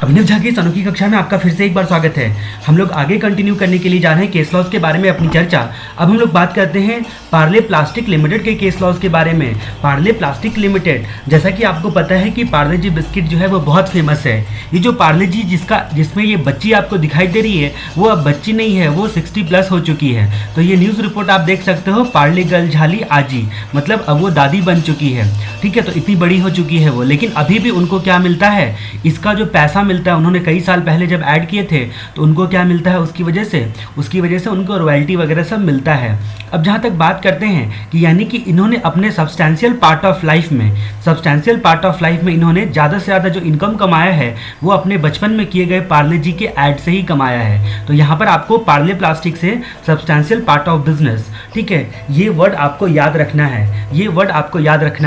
अभिनव झा की अनोखी कक्षा में आपका फिर से एक बार स्वागत है। हम लोग आगे कंटिन्यू करने के लिए जा रहे हैं केस लॉज के बारे में अपनी चर्चा। अब हम लोग बात करते हैं पार्ले प्लास्टिक लिमिटेड के केस लॉज के बारे में। पार्ले प्लास्टिक लिमिटेड, जैसा कि आपको पता है कि पार्ले जी बिस्किट जो है वो बहुत फेमस है। ये जो पार्ले जी जिसमें ये बच्ची आपको दिखाई दे रही है वो अब बच्ची नहीं है, वो 60+ हो चुकी है। तो ये न्यूज़ रिपोर्ट आप देख सकते हो, पार्ले गर्ल झाली आजी, मतलब अब वो दादी बन चुकी है। ठीक है, तो इतनी बड़ी हो चुकी है वो, लेकिन अभी भी उनको क्या मिलता है, इसका जो पैसा मिलता है, उन्होंने कई साल पहले जब ऐड किए थे तो उनको क्या मिलता है, उसकी वजह से उनको रॉयल्टी वगैरह सब मिलता है। अब जहाँ तक बात करते हैं कि यानी कि इन्होंने अपने सब्सटेंशियल पार्ट ऑफ लाइफ में इन्होंने ज़्यादा से ज़्यादा जो इनकम कमाया है वो अपने बचपन में किए गए पार्ले जी के ऐड से ही कमाया है। तो यहाँ पर आपको पार्ले प्लास्टिक से सब्सटेंशियल पार्ट ऑफ बिजनेस, ठीक है, ये वर्ड आपको याद रखना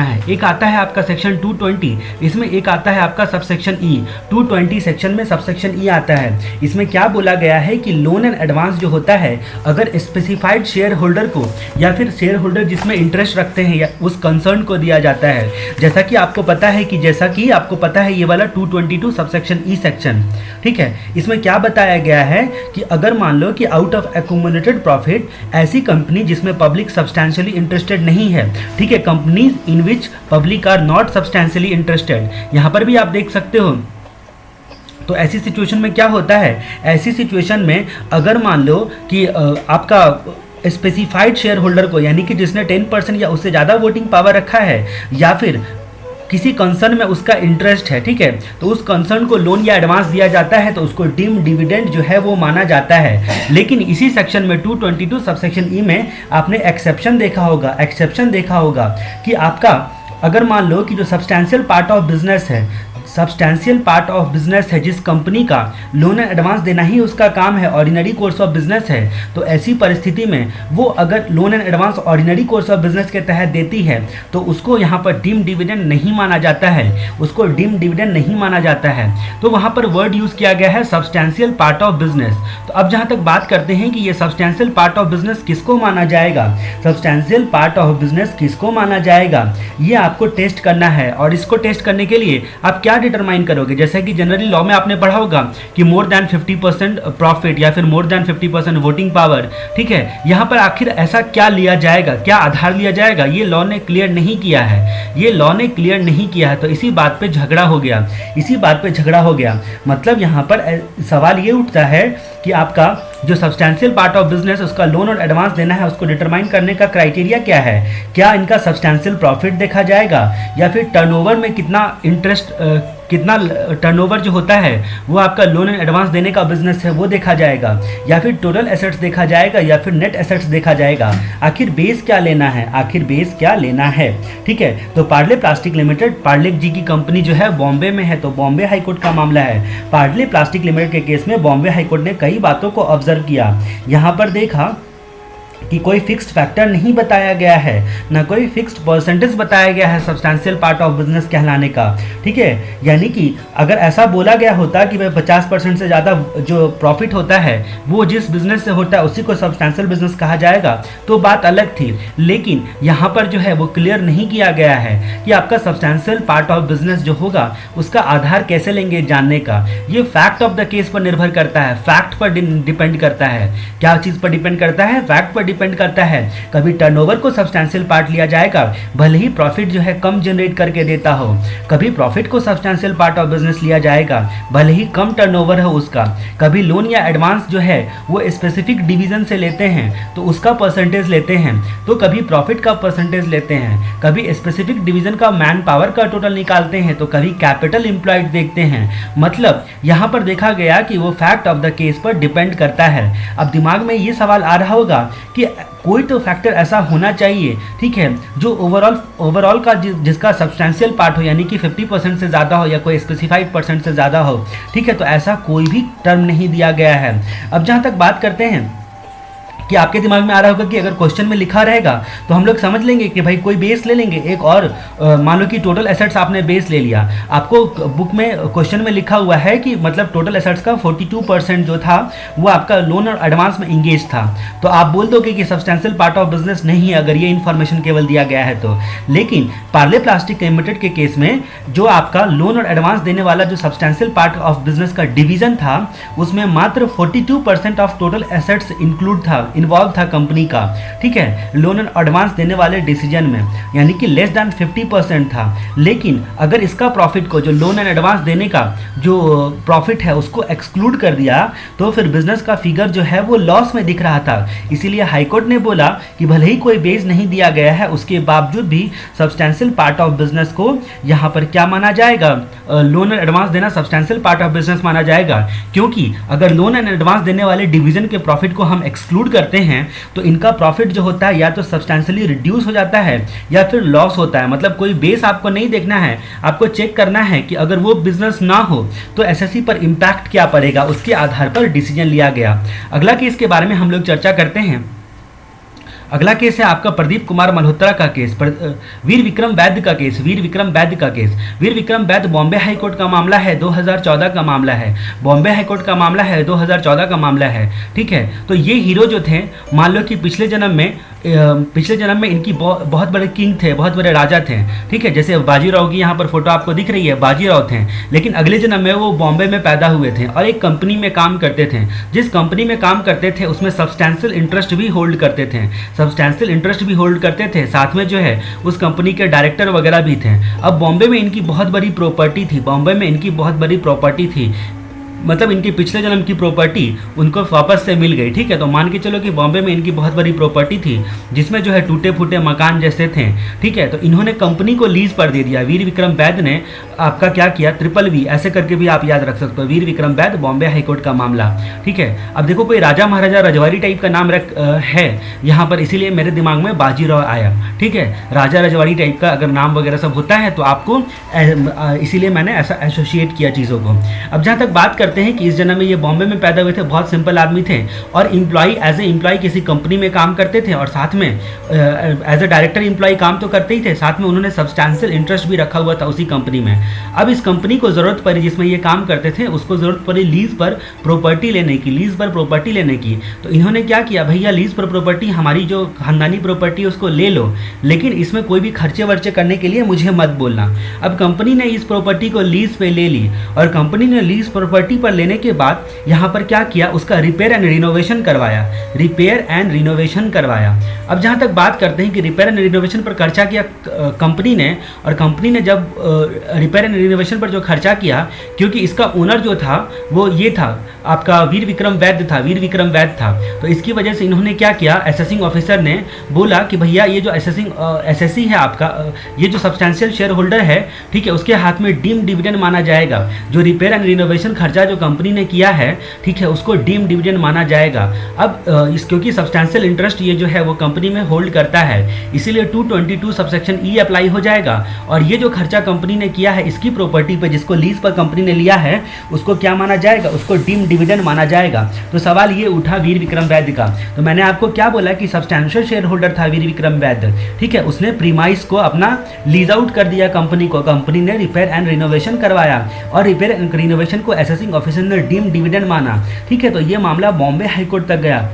है। एक आता है आपका सेक्शन 220, इसमें एक आता है आपका सबसेक्शन ई। 220 सेक्शन में सबसेक्शन ई आता है। इसमें क्या बोला गया है कि लोन एंड एडवांस जो होता है, अगर स्पेसिफाइड शेयर होल्डर को या फिर शेयर होल्डर जिसमें इंटरेस्ट रखते हैं या उस कंसर्न को दिया जाता है। जैसा कि आपको पता है ये वाला 222 सबसेक्शन ई सेक्शन, ठीक है, इसमें क्या बताया गया है कि अगर मान लो कि आउट ऑफ एक्यूमुलेटेड प्रॉफिट, ऐसी कंपनी जिसमें पब्लिक सब्सटेंशियली इंटरेस्टेड नहीं है, ठीक है, companies in which public are not substantially interested, यहाँ पर भी आप देख सकते हो। तो ऐसी सिचुएशन में क्या होता है, ऐसी सिचुएशन में अगर मान लो कि आपका स्पेसिफाइड शेयर होल्डर को, यानी कि जिसने 10% या उससे ज़्यादा वोटिंग पावर रखा है या फिर किसी कंसर्न में उसका इंटरेस्ट है, ठीक है, तो उस कंसर्न को लोन या एडवांस दिया जाता है तो उसको डीम डिविडेंड जो है वो माना जाता है। लेकिन इसी सेक्शन में 222 सबसेक्शन ई में आपने एक्सेप्शन देखा होगा कि आपका अगर मान लो कि जो सब्सटेंशियल पार्ट ऑफ बिजनेस है जिस कंपनी का लोन एंड एडवांस देना ही उसका काम है, ऑर्डिनरी कोर्स ऑफ बिजनेस है, तो ऐसी परिस्थिति में वो अगर loan and advance ordinary course of business के तहत देती है तो उसको यहाँ पर डीम डिविडेंड नहीं माना जाता है, तो वहाँ पर वर्ड यूज़ किया गया है सब्सटेंशियल पार्ट ऑफ बिजनेस। तो अब जहाँ तक बात करते हैं कि ये सब्सटेंशियल पार्ट ऑफ बिजनेस किसको माना जाएगा, ये आपको टेस्ट करना है। और इसको टेस्ट करने के लिए आप क्या डिटरमाइन करोगे, जैसे कि जनरली लॉ में आपने पढ़ा होगा कि मोर देन 50% प्रॉफिट या फिर मोर देन 50% वोटिंग पावर, ठीक है, यहाँ पर आखिर ऐसा क्या लिया जाएगा, क्या आधार लिया जाएगा, ये लॉ ने क्लियर नहीं किया है। तो इसी बात पे झगड़ा हो गया। मतलब यहाँ पर सवाल ये उठता है कि आपका जो सब्सटेंशियल पार्ट ऑफ बिजनेस उसका लोन और एडवांस देना है, उसको डिटरमाइन करने का क्राइटेरिया क्या है, क्या इनका सब्सटेंशियल प्रॉफिट देखा जाएगा या फिर टर्नओवर में कितना टर्नओवर जो होता है वो आपका लोन एंड एडवांस देने का बिजनेस है वो देखा जाएगा, या फिर टोटल एसेट्स देखा जाएगा, या फिर नेट एसेट्स देखा जाएगा। आखिर बेस क्या लेना है, ठीक है। तो पार्ले प्लास्टिक लिमिटेड, पार्ले जी की कंपनी जो है बॉम्बे में है, तो बॉम्बे हाईकोर्ट का मामला है। पार्ले प्लास्टिक लिमिटेड के केस में बॉम्बे हाईकोर्ट ने कई बातों को ऑब्जर्व किया। यहाँ पर देखा कि कोई फिक्स्ड फैक्टर नहीं बताया गया है, ना कोई फिक्स्ड परसेंटेज बताया गया है सब्सटेंशियल पार्ट ऑफ बिजनेस कहलाने का, ठीक है। यानी कि अगर ऐसा बोला गया होता कि वह 50% से ज़्यादा जो प्रॉफिट होता है वो जिस बिजनेस से होता है उसी को सब्सटेंशियल बिजनेस कहा जाएगा तो बात अलग थी। लेकिन यहाँ पर जो है वो क्लियर नहीं किया गया है कि आपका सब्सटेंशियल पार्ट ऑफ बिजनेस जो होगा उसका आधार कैसे लेंगे जानने का। ये फैक्ट ऑफ द केस पर निर्भर करता है, फैक्ट पर डिपेंड करता है। क्या चीज़ पर डिपेंड करता है, फैक्ट पर डिपेंड करता है। कभी टर्नओवर को सब्सटेंशियल पार्ट लिया जाएगा, भले ही प्रॉफिट जो है कम जनरेट करके देता हो, कभी प्रॉफिट को सब्सटेंशियल पार्ट ऑफ बिजनेस लिया जाएगा, भले ही कम टर्नओवर हो उसका। कभी लोन या एडवांस जो है वो स्पेसिफिक डिवीजन से लेते हैं तो उसका परसेंटेज लेते हैं, तो कभी प्रॉफिट का परसेंटेज लेते हैं, कभी स्पेसिफिक डिवीजन का मैन पावर का टोटल निकालते हैं, तो कभी कैपिटल एम्प्लॉयड देखते हैं। मतलब यहाँ पर देखा गया कि वो फैक्ट ऑफ द केस पर डिपेंड करता है। अब दिमाग में ये सवाल आ रहा होगा कि कोई तो फैक्टर ऐसा होना चाहिए, ठीक है, जो ओवरऑल का जिसका सब्सटेंशियल पार्ट हो, यानी कि 50% से ज़्यादा हो या कोई स्पेसिफाइड परसेंट से ज़्यादा हो, ठीक है। तो ऐसा कोई भी टर्म नहीं दिया गया है। अब जहाँ तक बात करते हैं कि आपके दिमाग में आ रहा होगा कि अगर क्वेश्चन में लिखा रहेगा तो हम लोग समझ लेंगे कि भाई कोई बेस ले लेंगे एक और, मान लो कि टोटल एसेट्स आपने बेस ले लिया, आपको बुक में क्वेश्चन में लिखा हुआ है कि मतलब टोटल एसेट्स का 42% जो था वो आपका लोन और एडवांस में इंगेज था, तो आप बोल दोगे कि सब्सटेंशियल पार्ट ऑफ बिजनेस नहीं है अगर ये इन्फॉर्मेशन केवल दिया गया है तो। लेकिन पार्ले प्लास्टिक लिमिटेड के केस में जो आपका लोन और एडवांस देने वाला जो सब्सटेंशियल पार्ट ऑफ बिजनेस का डिवीजन था उसमें मात्र 42% ऑफ टोटल एसेट्स इंक्लूड था, इन्वॉल्व था कंपनी का, ठीक है, लोन एंड एडवांस देने वाले डिसीजन में, यानी कि लेस दैन 50% था। लेकिन अगर इसका प्रॉफिट को, जो लोन एंड एडवांस देने का जो प्रॉफिट है उसको एक्सक्लूड कर दिया तो फिर बिजनेस का फिगर जो है वो लॉस में दिख रहा था। इसीलिए हाईकोर्ट ने बोला कि भले ही कोई बेस नहीं दिया गया है उसके बावजूद भी सब्सटेंशियल पार्ट ऑफ बिजनेस को यहाँ पर क्या माना जाएगा, लोन एंड एडवांस देना सब्सटेंशियल पार्ट ऑफ बिजनेस माना जाएगा, क्योंकि अगर लोन एंड एडवांस देने वाले डिवीजन के प्रॉफिट को हम एक्सक्लूड करते हैं तो इनका प्रॉफिट जो होता है या तो सब्सटेंशियली रिड्यूस हो जाता है या फिर लॉस होता है। मतलब कोई बेस आपको नहीं देखना है, आपको चेक करना है कि अगर वो बिजनेस ना हो तो एसएससी पर इंपैक्ट क्या पड़ेगा, उसके आधार पर डिसीजन लिया गया। अगला केस के बारे में हम लोग चर्चा करते हैं। अगला केस है आपका प्रदीप कुमार मल्होत्रा का केस, वीर विक्रम वैद्य का केस, वीर विक्रम वैद्य का केस। वीर विक्रम वैद्य बॉम्बे हाई कोर्ट का मामला है, 2014 का मामला है, बॉम्बे हाई कोर्ट का मामला है, 2014 का मामला है, ठीक है। तो ये हीरो जो थे, मान लो कि पिछले जन्म में इनकी बहुत बड़े किंग थे, बहुत बड़े राजा थे, ठीक है, जैसे बाजीराव की यहाँ पर फोटो आपको दिख रही है, बाजीराव थे, लेकिन अगले जन्म में वो बॉम्बे में पैदा हुए थे और एक कंपनी में काम करते थे। जिस कंपनी में काम करते थे उसमें सब्सटेंशियल इंटरेस्ट भी होल्ड करते थे, साथ में जो है उस कंपनी के डायरेक्टर वगैरह भी थे। अब बॉम्बे में इनकी बहुत बड़ी प्रॉपर्टी थी, मतलब इनकी पिछले जन्म की प्रॉपर्टी उनको वापस से मिल गई, ठीक है। तो मान के चलो कि बॉम्बे में इनकी बहुत बड़ी प्रॉपर्टी थी जिसमें जो है टूटे फूटे मकान जैसे थे, ठीक है। तो इन्होंने कंपनी को लीज पर दे दिया। वीर विक्रम वैद्य ने आपका क्या किया, ट्रिपल वी ऐसे करके भी आप याद रख सकते हो, वीर विक्रम वैद्य बॉम्बे हाईकोर्ट का मामला, ठीक है। अब देखो कोई राजा महाराजा रजवाड़ी टाइप का नाम है यहाँ पर, इसीलिए मेरे दिमाग में बाजीराव आया, ठीक है। राजा रजवाड़ी टाइप का अगर नाम वगैरह सब होता है तो आपको इसीलिए मैंने ऐसा एसोसिएट किया चीज़ों को। अब जहाँ तक बात करते हैं कि इस जन्म में ये बॉम्बे में पैदा हुए थे, बहुत सिंपल आदमी थे और एज ए एम्प्लॉय किसी कंपनी में काम करते थे और साथ में एज ए डायरेक्टर एम्प्लॉय काम तो करते ही थे, साथ में उन्होंने सब्सटेंशियल इंटरेस्ट भी रखा हुआ था उसी कंपनी में। अब इस कंपनी को जरूरत पड़ी, जिसमें ये काम करते थे उसको जरूरत पड़ी लीज पर प्रॉपर्टी लेने की, तो इन्होंने क्या किया, भैया लीज पर प्रॉपर्टी हमारी जो खानदानी प्रॉपर्टी है उसको ले लो, लेकिन इसमें कोई भी खर्चे वर्चे करने के लिए मुझे मत बोलना। अब कंपनी ने इस प्रॉपर्टी को लीज पे ले ली और कंपनी ने लीज प्रॉपर्टी पर लेने के बाद यहाँ पर क्या किया, उसका रिपेयर एंड रिनोवेशन करवाया। अब जहाँ तक बात करते हैं कि रिपेयर एंड रिनोवेशन पर खर्चा किया कंपनी ने, और कंपनी ने जब रिपेयर एंड रिनोवेशन पर जो खर्चा किया, क्योंकि इसका ओनर जो था वो ये था आपका वीर विक्रम वैद्य था, तो इसकी वजह से इन्होंने क्या किया, असेसिंग ऑफिसर ने बोला कि भैया ये जो एसएससी है आपका, ये जो सब्सटेंशियल शेयर होल्डर है, ठीक है, उसके हाथ में डीम डिविडेंड माना जाएगा। जो रिपेयर एंड रिनोवेशन खर्चा जो कंपनी ने किया है, ठीक है, उसको डीम डिविडेंड माना जाएगा। अब क्योंकि सब्सटेंशियल इंटरेस्ट ये जो है वो कंपनी में होल्ड करता है, इसीलिए 222 सबसेक्शन ई अप्लाई हो जाएगा और ये जो खर्चा कंपनी ने किया है इसकी प्रॉपर्टी पे, जिसको लीज पर कंपनी ने लिया है, उसको क्या माना जाएगा, उसको डीम डिविडेंड माना जाएगा। तो सवाल ये उठा वीर विक्रम वैद्य का। तो मैंने आपको क्या बोला कि सब्सटेंशियल शेयर होल्डर था वीर विक्रम वैद्य, ठीक है, उसने प्रीमाइस को अपना लीज आउट कर दिया कंपनी को, कंपनी ने रिपेयर एंड रिनोवेशन करवाया और रिपेयर एंड रिनोवेशन को असेसिंग ऑफिसर ने डीम डिविडेंड माना, ठीक है। तो ये मामला बॉम्बे हाईकोर्ट तक गया।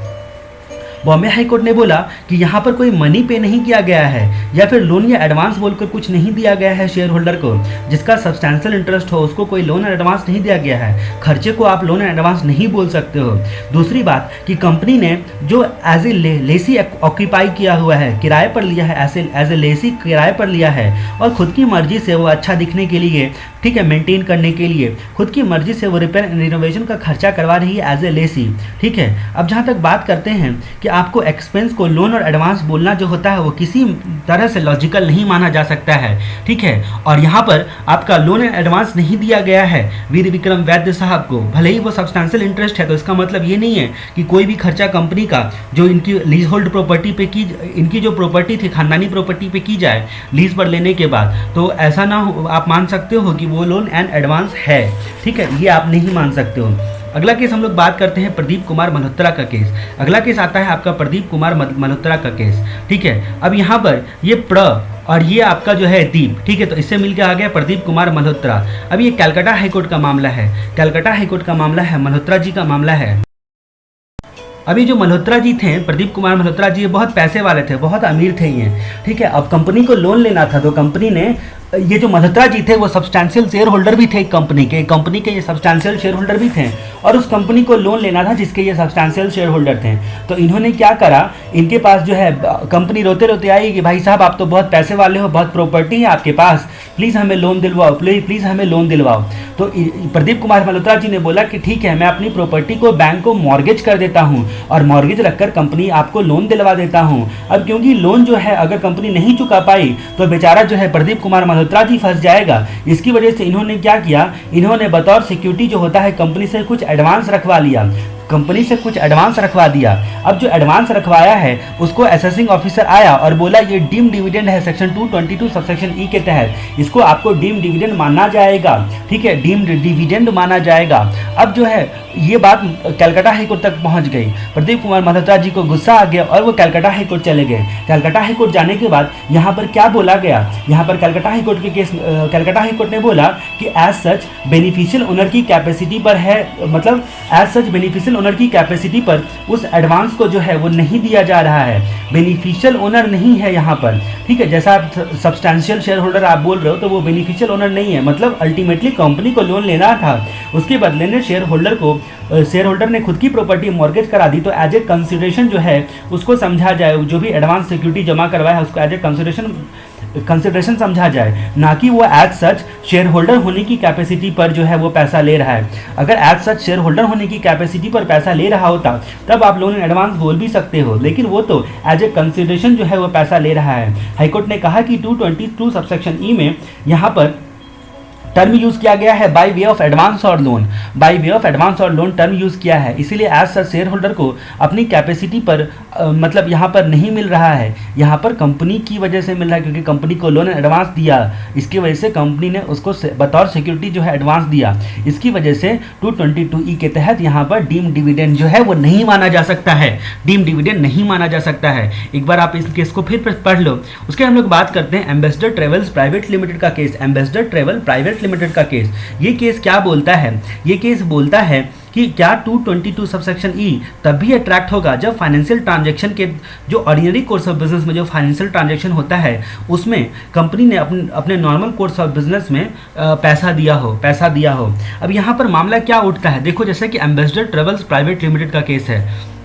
बॉम्बे हाईकोर्ट ने बोला कि यहाँ पर कोई मनी पे नहीं किया गया है या फिर लोन या एडवांस बोलकर कुछ नहीं दिया गया है शेयर होल्डर को, जिसका सब्सटेंशियल इंटरेस्ट हो उसको कोई लोन और एडवांस नहीं दिया गया है, खर्चे को आप लोन एंड एडवांस नहीं बोल सकते हो। दूसरी बात कि कंपनी ने जो एज ए लेसी ऑक्यूपाई किया हुआ है, किराए पर लिया है, एज ए लेसी किराए पर लिया है और खुद की मर्जी से वो अच्छा दिखने के लिए, ठीक है, मेंटेन करने के लिए खुद की मर्जी से वो रिपेयर एंड रिनोवेशन का खर्चा करवा रही है एज ए लेसी, ठीक है। अब जहाँ तक बात करते हैं कि आपको एक्सपेंस को लोन और एडवांस बोलना जो होता है वो किसी तरह से लॉजिकल नहीं माना जा सकता है, ठीक है। और यहाँ पर आपका लोन एंड एडवांस नहीं दिया गया है वीर विक्रम वैद्य साहब को, भले ही वो सब्सटेंशियल इंटरेस्ट है, तो इसका मतलब ये नहीं है कि कोई भी खर्चा कंपनी का जो इनकी लीज होल्ड प्रॉपर्टी पे की, इनकी जो प्रॉपर्टी थी खानदानी प्रॉपर्टी पे की जाए लीज पर लेने के बाद, तो ऐसा ना हो, आप मान सकते हो कि वो लोन एंड एडवांस है, ठीक है, ये आप नहीं मान सकते हो। अगला केस हम लोग बात करते हैं प्रदीप कुमार मल्होत्रा का केस। अगला केस आता है आपका प्रदीप कुमार मल्होत्रा का केस, ठीक है। अब यहाँ पर ये प्र और ये आपका जो है दीप, ठीक है, तो इससे मिलकर आ गया प्रदीप कुमार मल्होत्रा। अब ये कलकत्ता हाईकोर्ट का मामला है, कलकत्ता हाईकोर्ट का मामला है, मल्होत्रा जी का मामला है। अभी जो मल्होत्रा जी थे, प्रदीप कुमार मल्होत्रा जी, ये बहुत पैसे वाले थे, बहुत अमीर थे ये, ठीक है। अब कंपनी को लोन लेना था, तो कंपनी ने, ये जो मल्होत्रा जी थे वो सब्सटैंशियल शेयर होल्डर भी थे कंपनी के ये सब्सटैंशियल शेयर होल्डर भी थे, और उस कंपनी को लोन लेना था जिसके ये सब्सटैंशियल शेयर होल्डर थे। तो इन्होंने क्या करा, इनके पास जो है कंपनी रोते रोते आई कि भाई साहब आप तो बहुत पैसे वाले हो, बहुत प्रॉपर्टी है आपके पास, प्लीज़ हमें लोन दिलवाओ, प्लीज़ हमें लोन दिलवाओ। तो प्रदीप कुमार मल्होत्रा जी ने बोला कि ठीक है, मैं अपनी प्रॉपर्टी को बैंक को मॉर्गेज कर देता हूँ और मॉर्गेज रखकर कंपनी आपको लोन दिलवा देता हूँ। अब क्योंकि लोन जो है अगर कंपनी नहीं चुका पाई तो बेचारा जो है प्रदीप कुमार मल्होत्रा जी फंस जाएगा। इसकी वजह से इन्होंने क्या किया, इन्होंने बतौर सिक्योरिटी जो होता है कंपनी से कुछ एडवांस रखवा लिया, कंपनी से कुछ एडवांस रखवा दिया। अब जो एडवांस रखवाया है उसको असेसिंग ऑफिसर आया और बोला ये डीम डिविडेंड है, सेक्शन 222 सबसेक्शन ई के तहत इसको आपको डीम डिविडेंड माना जाएगा, ठीक है, डीम डिविडेंड माना जाएगा। अब जो है ये बात कलकत्ता हाईकोर्ट तक पहुंच गई, प्रदीप कुमार मल्होत्रा जी को गुस्सा आ गया और वो कलकत्ता हाईकोर्ट चले गए। कलकत्ता हाईकोर्ट जाने के बाद यहाँ पर क्या बोला गया, यहाँ पर कलकत्ता हाईकोर्ट के केस, कलकत्ता हाईकोर्ट ने बोला कि एज सच बेनिफिशियल ओनर की कैपेसिटी पर है, मतलब एज सच बेनिफिशियल ओनर की कैपेसिटी पर उस एडवांस को जो है वो नहीं दिया जा रहा है, बेनिफिशियल ओनर नहीं है यहाँ पर, ठीक है। जैसा आप सब्सटैंशियल शेयर होल्डर आप बोल रहे हो तो वो बेनिफिशियल ओनर नहीं है, मतलब अल्टीमेटली कंपनी को लोन लेना था, उसके बदले में शेयर होल्डर ने खुद की प्रॉपर्टी मॉर्गेज करा दी। तो एज ए कंसिडरेशन जो है उसको समझा जाए, जो भी एडवांस सिक्योरिटी जमा करवाया है उसको एज ए कंसिडरेशन समझा जाए, ना कि वो एज सच शेयर होल्डर होने की कैपेसिटी पर जो है वो पैसा ले रहा है। अगर एज सच शेयर होल्डर होने की कैपेसिटी पर पैसा ले रहा होता तब आप लोन एडवांस बोल भी सकते हो, लेकिन वो तो एज ए कंसिडरेशन जो है वो पैसा ले रहा है। हाईकोर्ट ने कहा कि 222 सबसेक्शन ई में यहाँ पर टर्म यूज किया गया है बाय वे ऑफ एडवांस और loan, by way of advance और लोन टर्म यूज किया है, इसीलिए एज सच शेयर होल्डर को अपनी कैपेसिटी पर मतलब यहाँ पर नहीं मिल रहा है, यहाँ पर कंपनी की वजह से मिल रहा है, क्योंकि कंपनी को लोन एडवांस दिया, इसकी वजह से कंपनी ने उसको बतौर सिक्योरिटी जो है एडवांस दिया, इसकी वजह से 222 के तहत यहाँ पर डीम डिविडेंड जो है वो नहीं माना जा सकता है, डीम डिविडेंड नहीं माना जा सकता है। एक बार आप इस केस को फिर पढ़ लो। उसके हम लोग बात करते हैं एम्बेसडर ट्रेवल्स प्राइवेट लिमिटेड का case, ambassador travel private limited का केस। ये केस क्या बोलता है, ये केस बोलता है कि क्या 222 सबसेक्शन ई तब भी अट्रैक्ट होगा जब फाइनेंशियल ट्रांजैक्शन के जो ऑर्डिनरी कोर्स ऑफ बिजनेस में जो फाइनेंशियल ट्रांजैक्शन होता है उसमें कंपनी ने अपने नॉर्मल कोर्स ऑफ बिजनेस में पैसा दिया हो। अब यहाँ पर मामला क्या उठता है, देखो जैसे कि एम्बेसडर ट्रेवल्स प्राइवेट लिमिटेड का केस है,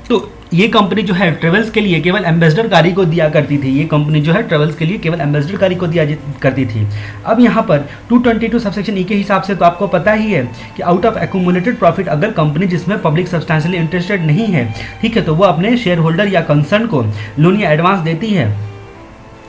तो ये कंपनी जो है ट्रेवल्स के लिए केवल एम्बेसडर गाड़ी को दिया करती थी, ये कंपनी जो है ट्रेवल्स के लिए केवल एम्बेसडर गाड़ी को दिया करती थी। अब यहाँ पर 222 सबसेक्शन ई के हिसाब से तो आपको पता ही है कि आउट ऑफ एक्यूमुलेटेड प्रॉफिट अगर कंपनी जिसमें पब्लिक सब्सटेंशियली इंटरेस्टेड नहीं है, ठीक है, तो वो अपने शेयर होल्डर या कंसर्न को लोन या एडवांस देती है,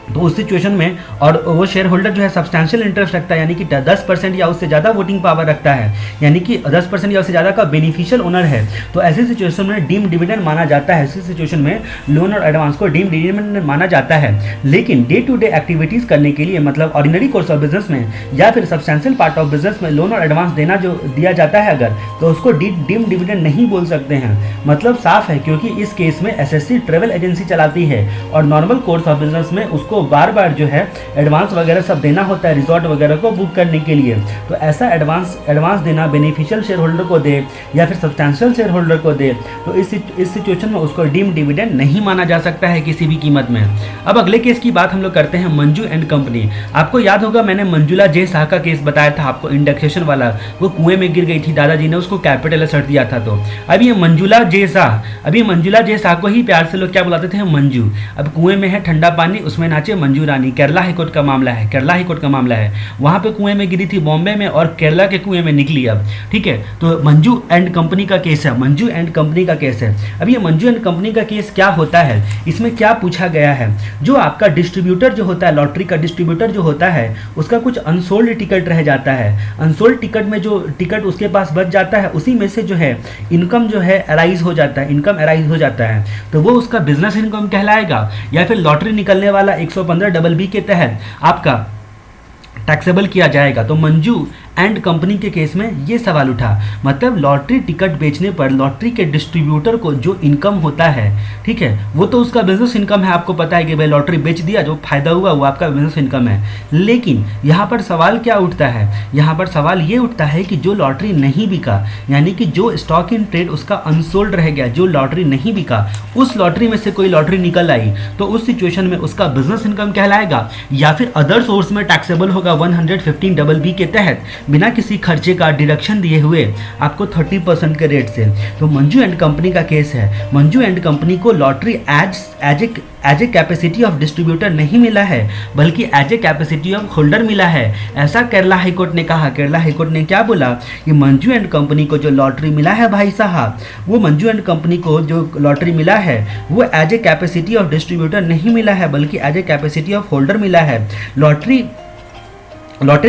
तो उस सिचुएशन में और वो शेयर होल्डर जो है सब्सटैंशियल इंटरेस्ट रखता है, यानी कि 10% या उससे ज़्यादा वोटिंग पावर रखता है, यानी कि 10% या उससे ज़्यादा का बेनिफिशियल ओनर है, तो ऐसी सिचुएशन में डीम डिविडेंड माना जाता है। ऐसी सिचुएशन में लोन और एडवांस को डीम डिविडेंड माना जाता है। लेकिन डे टू डे एक्टिविटीज़ करने के लिए, मतलब ऑर्डिनरी कोर्स ऑफ बिजनेस में या फिर सब्सटैंशियल पार्ट ऑफ बिजनेस में लोन और एडवांस देना जो दिया जाता है अगर, तो उसको डीम डिविडेंड नहीं बोल सकते हैं। मतलब साफ है, क्योंकि इस केस में एसएससी ट्रेवल एजेंसी चलाती है और नॉर्मल कोर्स ऑफ बिजनेस में उसको बार बार जो है एडवांस वगैरह सब देना होता है रिजॉर्ट वगैरह को बुक करने के लिए। तो ऐसा एडवांस देना बेनिफिशियल शेयर होल्डर को दे या फिर सब्सटैंशियल शेयर होल्डर को दे, तो इस सिचुएशन में उसको डीम डिविडेंड नहीं माना जा सकता है किसी भी कीमत में। अब अगले केस की बात हम लोग करते हैं मंजू एंड कंपनी। आपको याद होगा मैंने मंजुला जे शाह का केस बताया था आपको, इंडेक्सेशन वाला, वो कुएं में गिर गई थी, दादाजी ने उसको कैपिटल असर्ट दिया था। तो अब ये मंजुला जे शाह को ही प्यार से लोग क्या बुलाते थे, मंजू। अब कुएं में है ठंडा पानी, उसमें नाचे मंजू रानी। केरला हाईकोर्ट का मामला है, वहां पे कुएं में गिरी थी बॉम्बे में और केरला के कुएं में निकली। अब ठीक है, तो मंजू एंड कंपनी का केस है, अब ये मंजू एंड कंपनी का केस क्या होता है, इसमें क्या पूछा गया है, जो आपका डिस्ट्रीब्यूटर जो होता है, लॉटरी का डिस्ट्रीब्यूटर जो होता है, उसका कुछ अनसोल्ड टिकट रह जाता है। अनसोल्ड टिकट में जो टिकट उसके पास बच जाता है, उसी में से जो है इनकम जो है अराइज हो जाता है, तो वो उसका बिजनेस इनकम कहलाएगा, या फिर लॉटरी निकलने वाला 115 BB के तहत आपका टैक्सेबल किया जाएगा। तो मंजू एंड कंपनी के केस में ये सवाल उठा, मतलब लॉटरी टिकट बेचने पर लॉटरी के डिस्ट्रीब्यूटर को जो इनकम होता है, ठीक है, वो तो उसका बिजनेस इनकम है, आपको पता है कि भाई लॉटरी बेच दिया, जो फायदा हुआ वो आपका बिजनेस इनकम है। लेकिन यहाँ पर सवाल क्या उठता है, यहाँ पर सवाल ये उठता है कि जो लॉटरी नहीं बिका, यानी कि जो स्टॉक इन ट्रेड उसका अनसोल्ड रह गया, जो लॉटरी नहीं बिका, उस लॉटरी में से कोई लॉटरी निकल आई, तो उस सिचुएशन में उसका बिजनेस इनकम कहलाएगा या फिर अदर सोर्स में टैक्सेबल होगा 115BB के तहत, बिना किसी खर्चे का डिडक्शन दिए हुए आपको 30% के रेट से। तो मंजू एंड कंपनी का केस है, मंजू एंड कंपनी को lottery as a capacity of distributor नहीं मिला है, बल्कि as a capacity of holder मिला है। ऐसा केरला हाईकोर्ट ने कहा। केरला हाईकोर्ट ने क्या बोला कि मंजू एंड कंपनी को जो लॉटरी मिला है भाई साहब, वो मंजू एंड कंपनी को जो लॉटरी मिला है वो as a capacity of distributor नहीं मिला है, बल्कि as a capacity of holder मिला है। लॉटरी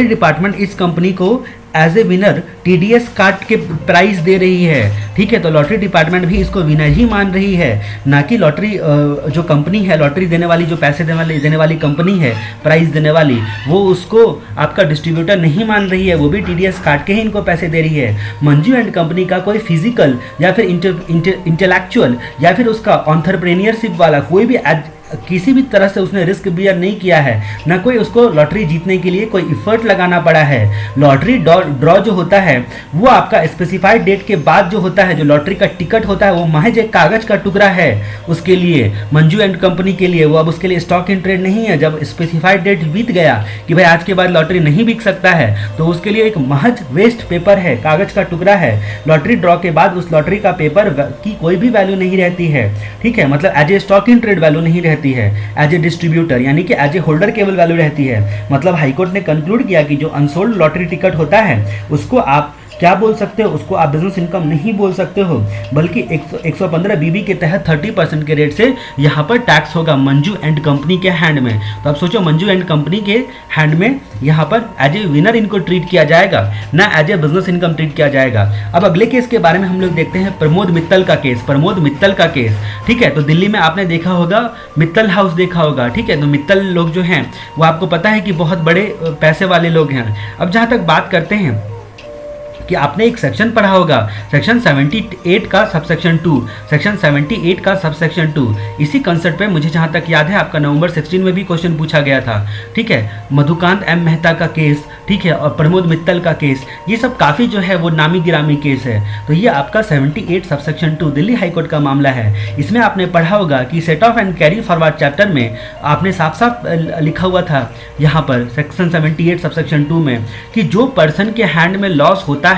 डिपार्टमेंट इस कंपनी को एज ए विनर TDS काट के प्राइस दे रही है, ठीक है। तो लॉटरी डिपार्टमेंट भी इसको विनर ही मान रही है, ना कि लॉटरी जो कंपनी है, लॉटरी देने वाली, जो पैसे देने वाली कंपनी है, प्राइस देने वाली, वो उसको आपका डिस्ट्रीब्यूटर नहीं मान रही है, वो भी TDS काट के ही इनको पैसे दे रही है। मंजू एंड कंपनी का कोई फिजिकल या फिर इंटेलेक्चुअल या फिर उसका ऑन्टरप्रेन्योरशिप वाला कोई भी किसी भी तरह से उसने रिस्क बियर नहीं किया है, ना कोई उसको लॉटरी जीतने के लिए कोई इफर्ट लगाना पड़ा है। लॉटरी ड्रॉ जो होता है वो आपका स्पेसिफाइड डेट के बाद जो होता है, जो लॉटरी का टिकट होता है, वो महज एक कागज का टुकड़ा है उसके लिए, मंजू एंड कंपनी के लिए। वो अब उसके लिए स्टॉक इन ट्रेड नहीं है। जब स्पेसिफाइड डेट बीत गया कि भाई आज के बाद लॉटरी नहीं बिक सकता है, तो उसके लिए एक महज वेस्ट पेपर है, कागज का टुकड़ा है। लॉटरी ड्रॉ के बाद उस लॉटरी का पेपर की कोई भी वैल्यू नहीं रहती है, ठीक है, मतलब as a stock in trade value नहीं रहती है, एज ए डिस्ट्रीब्यूटर यानी कि एज ए होल्डर केवल वैल्यू रहती है। मतलब हाईकोर्ट ने कंक्लूड किया कि जो अनसोल्ड लॉटरी टिकट होता है उसको आप क्या बोल सकते हो, उसको आप बिजनेस इनकम नहीं बोल सकते हो, बल्कि 115BB के तहत 30% के रेट से यहाँ पर टैक्स होगा मंजू एंड कंपनी के हैंड में। तो आप सोचो, मंजू एंड कंपनी के हैंड में यहाँ पर एज ए विनर इनको ट्रीट किया जाएगा, ना as a business income treat किया जाएगा। अब अगले केस के बारे में हम लोग देखते हैं, प्रमोद मित्तल का केस। प्रमोद मित्तल का केस, ठीक है, तो दिल्ली में आपने देखा होगा, मित्तल हाउस देखा होगा, ठीक है। तो मित्तल लोग जो हैं वो आपको पता है कि बहुत बड़े पैसे वाले लोग हैं। अब जहाँ तक बात करते हैं कि आपने एक सेक्शन पढ़ा होगा, सेक्शन 78 का सबसेक्शन 2, सेक्शन 78 का सबसेक्शन 2। इसी कंसेप्ट पे मुझे जहाँ तक याद है आपका नवंबर 16 में भी क्वेश्चन पूछा गया था, ठीक है। मधुकांत M मेहता का केस, ठीक है, और प्रमोद मित्तल का केस, ये सब काफ़ी जो है वो नामी गिरामी केस है। तो ये आपका 78 सबसेक्शन 2 दिल्ली हाईकोर्ट का मामला है। इसमें आपने पढ़ा होगा कि set of and carry forward chapter में आपने साफ साफ लिखा हुआ था यहाँ पर सेक्शन 78 सबसेक्शन 2 में कि जो पर्सन के हैंड में लॉस होता है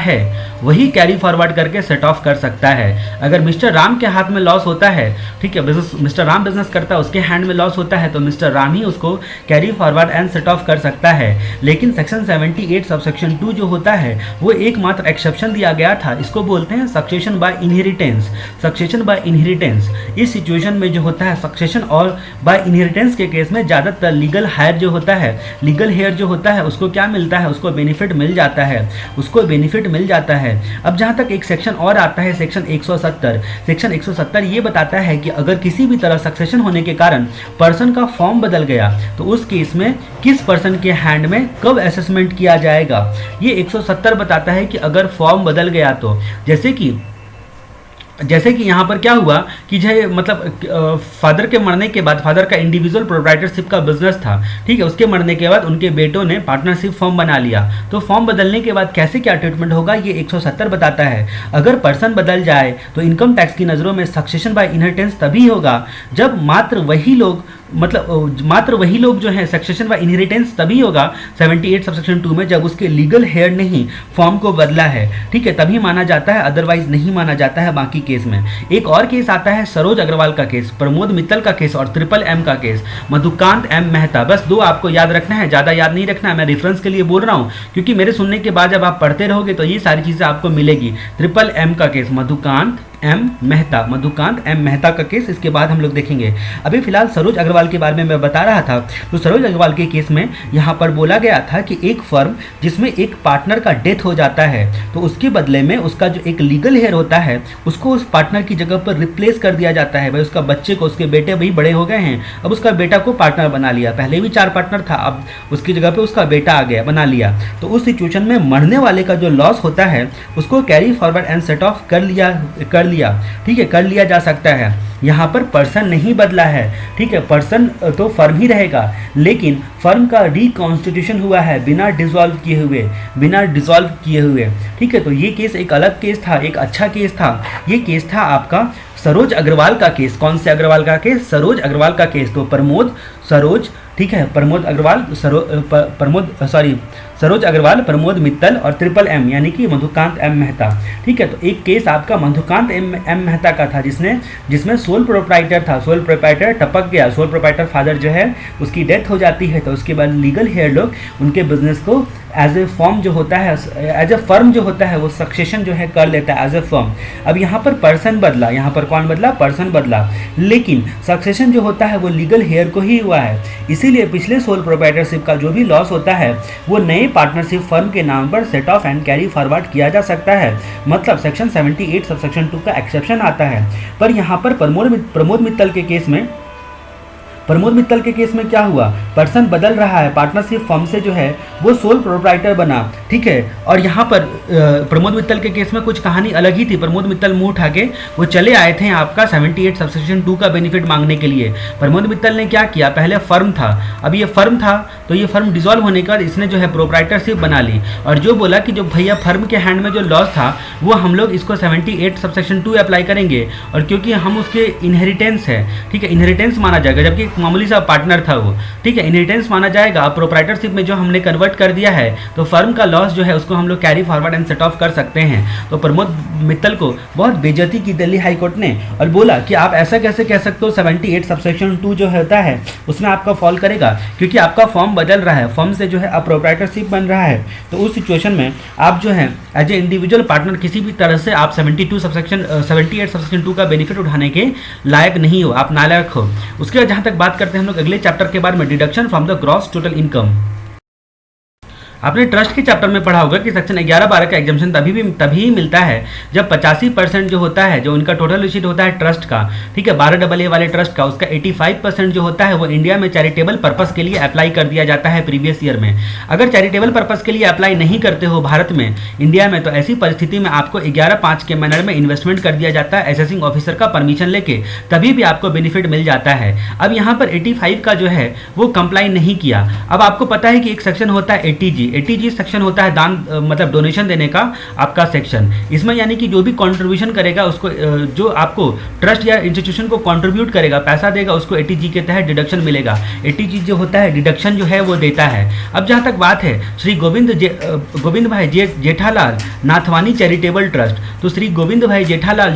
वही कैरी फॉरवर्ड करके सेट ऑफ कर सकता है। अगर मिस्टर राम के हाथ में लॉस होता है, ठीक है, बिजनेस मिस्टर राम बिजनेस करता है, उसके हैंड में लॉस होता है, तो मिस्टर राम ही उसको carry forward and set of कर सकता है। लेकिन सेक्शन 78 सबसेक्शन 2 जो होता है वो एकमात्र एक्सेप्शन दिया गया था, इसको बोलते हैं succession by inheritance. Succession by inheritance इस सिचुएशन में जो होता है, सक्सेशन और बाय इनहेरिटेंस के केस में ज़्यादातर लीगल हायर जो होता है, लीगल हेयर जो होता है, उसको क्या मिलता है, उसको बेनिफिट मिल जाता है, उसको बेनिफिट मिल जाता है। अब जहां तक एक सेक्शन और आता है, सेक्शन 170। सेक्शन 170 ये बताता है कि अगर किसी भी तरह सक्सेशन होने के कारण पर्सन का फॉर्म बदल गया तो उस केस में किस पर्सन के हैंड में कब असेसमेंट किया जाएगा। ये 170 बताता है कि अगर फॉर्म बदल गया तो जैसे कि यहाँ पर क्या हुआ कि जो मतलब फादर के मरने के बाद, फादर का इंडिविजुअल प्रोप्राइटरशिप का बिजनेस था, ठीक है, उसके मरने के बाद उनके बेटों ने पार्टनरशिप फॉर्म बना लिया। तो फॉर्म बदलने के बाद कैसे क्या ट्रीटमेंट होगा ये 170 बताता है। अगर पर्सन बदल जाए तो इनकम टैक्स की नज़रों में सक्सेशन बाय इनहेरिटेंस तभी होगा जब मात्र वही लोग जो हैं, सक्सेशन बाय इनहेरिटेंस तभी होगा 78 सबसेक्शन 2 में जब उसके लीगल हेयर ने ही फॉर्म को बदला है, ठीक है, तभी माना जाता है, अदरवाइज नहीं माना जाता है बाकी केस में। एक और केस आता है सरोज अग्रवाल का केस, प्रमोद मित्तल का केस और MMM का केस, मधुकांत M मेहता। बस दो आपको याद रखना है, ज़्यादा याद नहीं रखना है, मैं रेफरेंस के लिए बोल रहा हूँ क्योंकि मेरे सुनने के बाद जब आप पढ़ते रहोगे तो ये सारी चीज़ें आपको मिलेगी। MMM का case, Madhukant M Mehta, Madhukant M Mehta का केस, इसके बाद हम लोग देखेंगे। अभी फिलहाल सरोज अग्रवाल के बारे में मैं बता रहा था। तो सरोज अग्रवाल के केस में यहाँ पर बोला गया था कि एक फर्म जिसमें एक पार्टनर का डेथ हो जाता है तो उसके बदले में उसका जो एक लीगल हेयर होता है उसको उस पार्टनर की जगह पर रिप्लेस कर दिया जाता है। भाई उसका बच्चे को, उसके बेटे भाई बड़े हो गए हैं, अब उसका बेटा को पार्टनर बना लिया। पहले भी 4 पार्टनर था, अब उसकी जगह पे उसका बेटा आ गया, बना लिया। तो उस सिचुएशन में मरने वाले का जो लॉस होता है उसको carry forward and set of कर लिया, ठीक है, कर लिया जा सकता है। यहाँ पर पर्सन नहीं बदला है, ठीक है, पर्सन तो फर्म ही रहेगा, लेकिन फर्म का रिकॉन्स्टिट्यूशन हुआ है बिना डिसॉल्व किए हुए, ठीक है। तो ये केस एक अलग केस था, एक अच्छा केस था। ये केस था आपका सरोज अग्रवाल का केस। कौन से अग्रवाल का केस? सरोज अग्रवाल का केस। तो सरोज, ठीक है, सरोज अग्रवाल, प्रमोद मित्तल और ट्रिपल एम यानी कि मधुकांत एम मेहता, ठीक है। तो एक केस आपका मधुकांत एम मेहता का था जिसमें सोल प्रोप्राइटर था, सोल प्रोप्राइटर टपक गया, सोल प्रोप्राइटर फादर जो है उसकी डेथ हो जाती है। तो उसके बाद लीगल हेयर लोग उनके बिजनेस को एज ए फर्म जो होता है, एज ए फर्म जो होता है वो सक्सेशन जो है कर लेता है एज ए फर्म। अब यहाँ पर पर्सन बदला, यहाँ पर कौन बदला? पर्सन बदला, लेकिन सक्सेशन जो होता है वो लीगल हेयर को ही हुआ है। इसीलिए पिछले सोल प्रोप्राइटरशिप का जो भी लॉस होता है वो नए पार्टनरशिप फर्म के नाम पर set of and carry forward किया जा सकता है। मतलब सेक्शन 78 सबसेक्शन 2 का एक्सेप्शन आता है। पर यहाँ पर प्रमोद मित्तल के केस में क्या हुआ? पर्सन बदल रहा है, पार्टनरशिप फर्म से जो है वो सोल प्रोप्राइटर बना, ठीक है। और यहाँ पर प्रमोद मित्तल के केस में कुछ कहानी अलग ही थी। प्रमोद मित्तल मुंह उठा के वो चले आए थे आपका 78 सबसेक्शन 2 का बेनिफिट मांगने के लिए। प्रमोद मित्तल ने क्या किया? पहले फर्म था, अब ये फर्म था तो ये फर्म डिसॉल्व होने के बाद इसने जो है प्रोप्राइटरशिप बना ली और जो बोला कि जो भैया फर्म के हैंड में जो लॉस था वो हम लोग इसको 78 सबसेक्शन 2 अप्लाई करेंगे, और क्योंकि हम उसके इनहेरिटेंस है, ठीक है, इनहेरिटेंस माना जाएगा, जबकि मामूली सा पार्टनर था वो, ठीक है, इनहेरिटेंस माना जाएगा। प्रोप्राइटरशिप में जो हमने कन्वर्ट कर दिया है तो फर्म का लॉस जो है उसको हम लोग carry forward and set of कर सकते हैं। तो प्रमोद मित्तल को बहुत बेइज्जती की दिल्ली हाई कोर्ट ने और बोला कि आप ऐसा कैसे कह सकते हो 78 सबसेक्शन 2 जो होता है उसमें आपका फॉल करेगा, क्योंकि आपका फॉर्म बदल रहा है, फर्म से जो है अब प्रोप्राइटरशिप बन रहा है। तो उस सिचुएशन में आप जो है एज ए इंडिविजुअल पार्टनर किसी भी तरह से आप 78 सबसेक्शन 2 का बेनिफिट उठाने के लायक नहीं हो, आप नालायक हो। उसके बाद जहाँ तक बात करते हैं हम लोग अगले चैप्टर के बारे में, deduction from the gross total income. आपने ट्रस्ट के चैप्टर में पढ़ा होगा कि सेक्शन 11-12 का एग्जाम्पशन तभी मिलता है जब 85% जो होता है, जो उनका टोटल रिसीट होता है ट्रस्ट का, ठीक है, 12AA वाले ट्रस्ट का, उसका 85% जो होता है वो इंडिया में चैरिटेबल पर्पस के लिए अप्लाई कर दिया जाता है प्रीवियस ईयर में। अगर चैरिटेबल पर्पस के लिए अप्लाई नहीं करते हो भारत में, इंडिया में, तो ऐसी परिस्थिति में आपको 11/5 के मैनर में इन्वेस्टमेंट कर दिया जाता है असेसिंग ऑफिसर का परमिशन लेके, तभी भी आपको बेनिफिट मिल जाता है। अब यहाँ पर 85 का जो है वो कंप्लाई नहीं किया। अब आपको पता है कि एक सेक्शन होता है 80G सेक्शन होता है दान, मतलब डोनेशन देने का आपका सेक्शन। इसमें यानी कि जो भी कंट्रीब्यूशन करेगा उसको, जो आपको ट्रस्ट या इंस्टीट्यूशन को कंट्रीब्यूट करेगा, पैसा देगा, उसको 80G के तहत डिडक्शन मिलेगा। 80G जो होता है डिडक्शन जो है वो देता है। अब जहाँ तक बात है श्री गोविंद भाई जेठालाल नाथवानी चैरिटेबल ट्रस्ट, तो श्री गोविंद भाई जेठालाल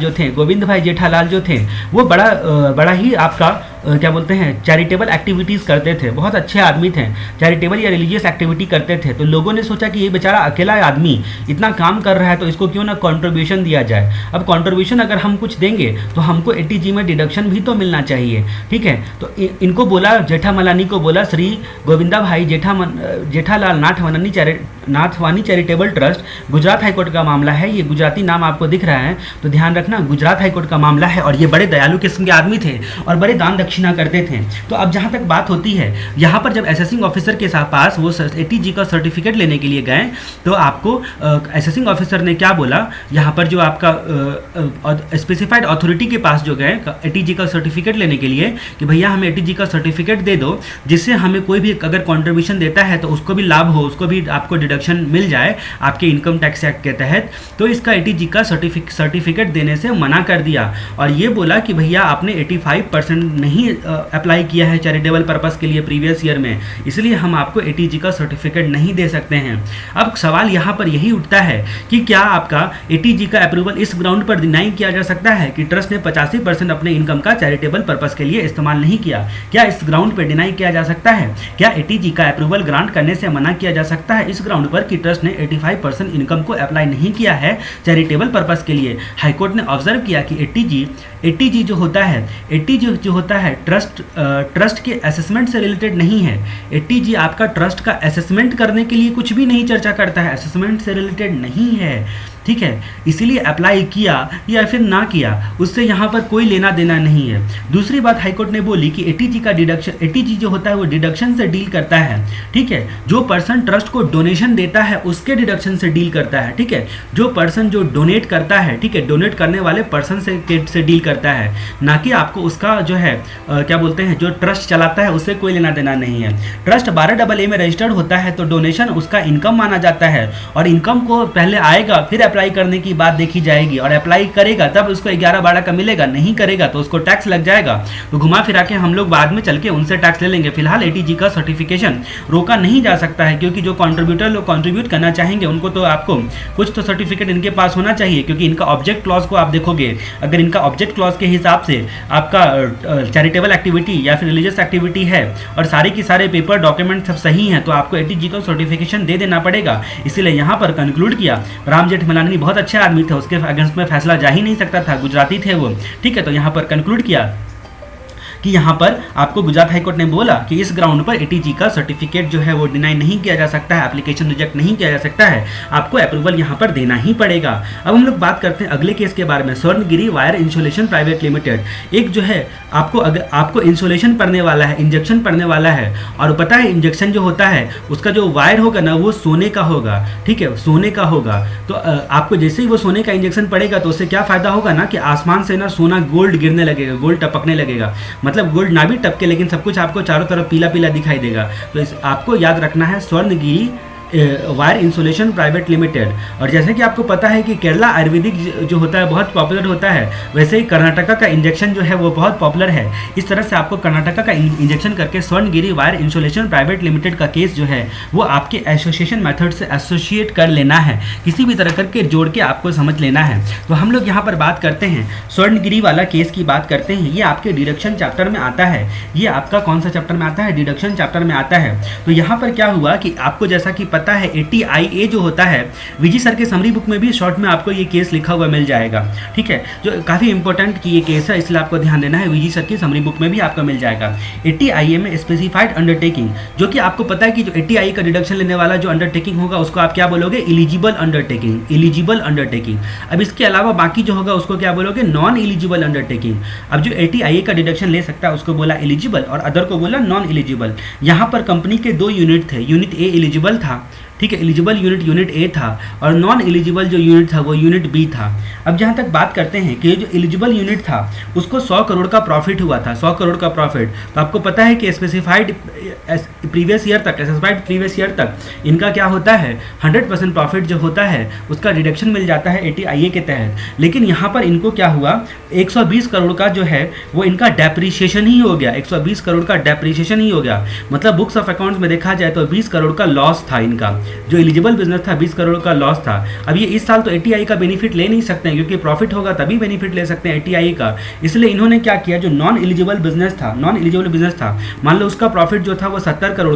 जो थे वो बड़ा ही आपका क्या बोलते हैं चैरिटेबल एक्टिविटीज़ करते थे, बहुत अच्छे आदमी थे, चैरिटेबल या रिलीजियस एक्टिविटी करते थे। तो लोगों ने सोचा कि ये बेचारा अकेला आदमी इतना काम कर रहा है तो इसको क्यों ना कंट्रीब्यूशन दिया जाए। अब कंट्रीब्यूशन अगर हम कुछ देंगे तो हमको 80G में डिडक्शन भी तो मिलना चाहिए, ठीक है। तो इनको बोला, जेठामलानी को बोला, श्री गोविंदा भाई Jethalal Nathwani charitable trust, Gujarat high court का मामला है, ये गुजराती नाम आपको दिख रहा है तो ध्यान रखना, गुजरात हाईकोर्ट का मामला है और ये बड़े दयालु किस्म के आदमी थे और बड़े दान दक्षिणा करते थे। तो अब जहाँ तक बात होती है, यहाँ पर जब असेसिंग ऑफिसर के पास वो 80G का सर्टिफिकेट लेने के लिए गए तो आपको असेसिंग ऑफिसर ने क्या बोला, यहाँ पर जो आपका स्पेसिफाइड अथॉरिटी के पास जो गए 80G का सर्टिफिकेट लेने के लिए कि भैया हमें 80G का सर्टिफिकेट दे दो, जिससे हमें कोई भी अगर कॉन्ट्रीब्यूशन देता है तो उसको भी लाभ हो, उसको भी आपको डिडक्शन मिल जाए आपके इनकम टैक्स एक्ट के तहत। तो इसका 80G का सर्टिफिकेट देने से मना कर दिया और ये बोला कि भैया आपने 85% नहीं नहीं अप्लाई किया है चैरिटेबल पर्पस के लिए प्रीवियस ईयर में, इसलिए हम आपको एटीजी का सर्टिफिकेट नहीं दे सकते हैं। अब सवाल यहाँ पर यही उठता है कि क्या आपका एटीजी का अप्रूवल इस ग्राउंड पर डिनाई किया जा सकता है कि ट्रस्ट ने 85% अपने इनकम का चैरिटेबल पर्पस के लिए इस्तेमाल नहीं किया? क्या इस ग्राउंड पर डिनाई किया जा सकता है? क्या एटीजी का अप्रूवल ग्रांट करने से मना किया जा सकता है इस ग्राउंड पर कि ट्रस्ट ने 85% इनकम को अप्लाई नहीं किया है चैरिटेबल पर्पस के लिए? हाईकोर्ट ने ऑब्जर्व किया कि एटीजी जो होता है ट्रस्ट के असेसमेंट से रिलेटेड नहीं है। एटीजी आपका ट्रस्ट का असेसमेंट करने के लिए कुछ भी नहीं चर्चा करता है, असेसमेंट से रिलेटेड नहीं है, ठीक है। इसीलिए अप्लाई किया या फिर ना किया उससे यहाँ पर कोई लेना देना नहीं है। दूसरी बात हाईकोर्ट ने बोली कि एटीजी का डिडक्शन, एटीजी जो होता है वो डिडक्शन से डील करता है, ठीक है। जो पर्सन ट्रस्ट को डोनेशन देता है उसके डिडक्शन से डील करता है, ठीक है। जो पर्सन जो डोनेट करता है, ठीक है, डोनेट करने वाले पर्सन से डील करता है, ना कि आपको उसका जो है क्या बोलते हैं जो ट्रस्ट चलाता है उससे कोई लेना देना नहीं है। ट्रस्ट 12AA में रजिस्टर्ड होता है तो डोनेशन उसका इनकम माना जाता है और इनकम को पहले आएगा फिर अप्लाई करने की बात देखी जाएगी, और अप्लाई करेगा तब उसको 11-12 का मिलेगा, नहीं करेगा तो उसको टैक्स लग जाएगा। तो घुमा फिरा के हम लोग बाद में चल के उनसे टैक्स ले लेंगे। फिलहाल एटीजी का सर्टिफिकेशन रोका नहीं जा सकता है क्योंकि जो कॉन्ट्रीब्यूटर लोग कॉन्ट्रीब्यूट करना चाहेंगे उनको तो आपको कुछ तो सर्टिफिकेट इनके पास होना चाहिए, क्योंकि इनका ऑब्जेक्ट क्लॉज को आप देखोगे, अगर इनका ऑब्जेक्ट क्लॉज के हिसाब से आपका चैरिटेबल एक्टिविटी या फिर रिलीजियस एक्टिविटी है और सारे के सारे पेपर डॉक्यूमेंट सब सही हैं तो आपको एटीजी को सर्टिफिकेशन दे देना पड़ेगा। इसीलिए यहाँ पर कंक्लूड किया। राम जेठमलानी बहुत अच्छे आदमी थे, उसके अगेंस्ट में फैसला जा ही नहीं सकता था, गुजराती थे वो, ठीक है। तो यहाँ पर कंक्लूड किया कि यहाँ पर आपको गुजरात हाईकोर्ट ने बोला कि इस ग्राउंड पर एटीजी का सर्टिफिकेट जो है वो डिनाई नहीं किया जा सकता है, एप्लीकेशन रिजेक्ट नहीं किया जा सकता है, आपको अप्रूवल यहाँ पर देना ही पड़ेगा। अब हम लोग बात करते हैं अगले केस के बारे में, Swarnagiri wire insulation private limited. एक जो है आपको इंसुलेशन पड़ने वाला है, इंजेक्शन पड़ने वाला है, और पता है इंजेक्शन जो होता है उसका जो वायर होगा ना वो सोने का होगा, ठीक है, सोने का होगा। तो आपको जैसे ही वो सोने का इंजेक्शन पड़ेगा तो उससे क्या फायदा होगा ना कि आसमान से ना सोना गोल्ड गिरने लगेगा, गोल्ड टपकने लगेगा, मतलब गोल्ड ना भी टपके लेकिन सब कुछ आपको चारों तरफ पीला पीला दिखाई देगा। तो आपको याद रखना है Swarnagiri wire insulation private limited. और जैसे कि आपको पता है कि केरला आयुर्वेदिक जो होता है बहुत पॉपुलर होता है, वैसे ही कर्नाटका का इंजेक्शन जो है वो बहुत पॉपुलर है। इस तरह से आपको कर्नाटका का इंजेक्शन करके Swarnagiri wire insulation private limited का केस जो है वो आपके एसोसिएशन मेथड से एसोसिएट कर लेना है, किसी भी तरह करके जोड़ के आपको समझ लेना है। तो हम लोग यहाँ पर बात करते हैं स्वर्णगिरी वाला केस की बात करते हैं। ये आपके डिडक्शन चैप्टर में आता है, ये आपका कौन सा चैप्टर में आता है? डिडक्शन चैप्टर में आता है। तो यहाँ पर क्या हुआ कि आपको जैसा कि पता है ATIA जो होता है, विजी सर के समरी बुक में भी शॉर्ट में आपको ये केस लिखा हुआ मिल जाएगा, ठीक है, जो काफ़ी इंपॉर्टेंट कि ये केस है इसलिए आपको ध्यान देना है, विजी सर की समरी बुक में भी आपको मिल जाएगा। ATIA में स्पेसिफाइड अंडरटेकिंग, जो कि आपको पता है कि जो ATIA का डिडक्शन लेने वाला जो अंडरटेकिंग होगा उसको आप क्या बोलोगे? Eligible undertaking, eligible undertaking. अब इसके अलावा बाकी जो होगा उसको क्या बोलोगे? Non eligible undertaking. अब जो ATIA का डिडक्शन ले सकता है उसको बोला एलिजिबल और अदर को बोला नॉन एलिजिबल। यहाँ पर कंपनी के 2 यूनिट थे, यूनिट ए एलिजिबल था, ठीक है, एलिजिबल यूनिट ए था, और नॉन एलिजिबल जो यूनिट था वो यूनिट बी था। अब जहाँ तक बात करते हैं कि जो एलिजिबल यूनिट था उसको 100 करोड़ का प्रॉफिट हुआ था, 100 करोड़ का प्रॉफिट। तो आपको पता है कि स्पेसिफाइड प्रीवियस ईयर तक इनका क्या होता है? 100% प्रॉफिट जो होता है उसका डिडक्शन मिल जाता है ATIA के तहत। लेकिन यहाँ पर इनको क्या हुआ? 120 करोड़ का जो है वो इनका डेप्रीशिएशन ही हो गया, 120 करोड़ का डेप्रीशिएशन ही हो गया। मतलब बुक्स ऑफ अकाउंट्स में देखा जाए तो 20 करोड़ का लॉस था इनका, जो एलिजिबल बिजनेस था 20 करोड़ का लॉस था। अब ये इस साल तो ATIA का बेनिफिट ले नहीं सकते हैं क्योंकि प्रॉफिट होगा तभी बेनिफिट ले सकते हैं ATIA का। इसलिए इन्होंने क्या किया, जो नॉन एलिजिबल बिजनेस था, मान लो उसका प्रॉफिट जो था वो 70 करोड़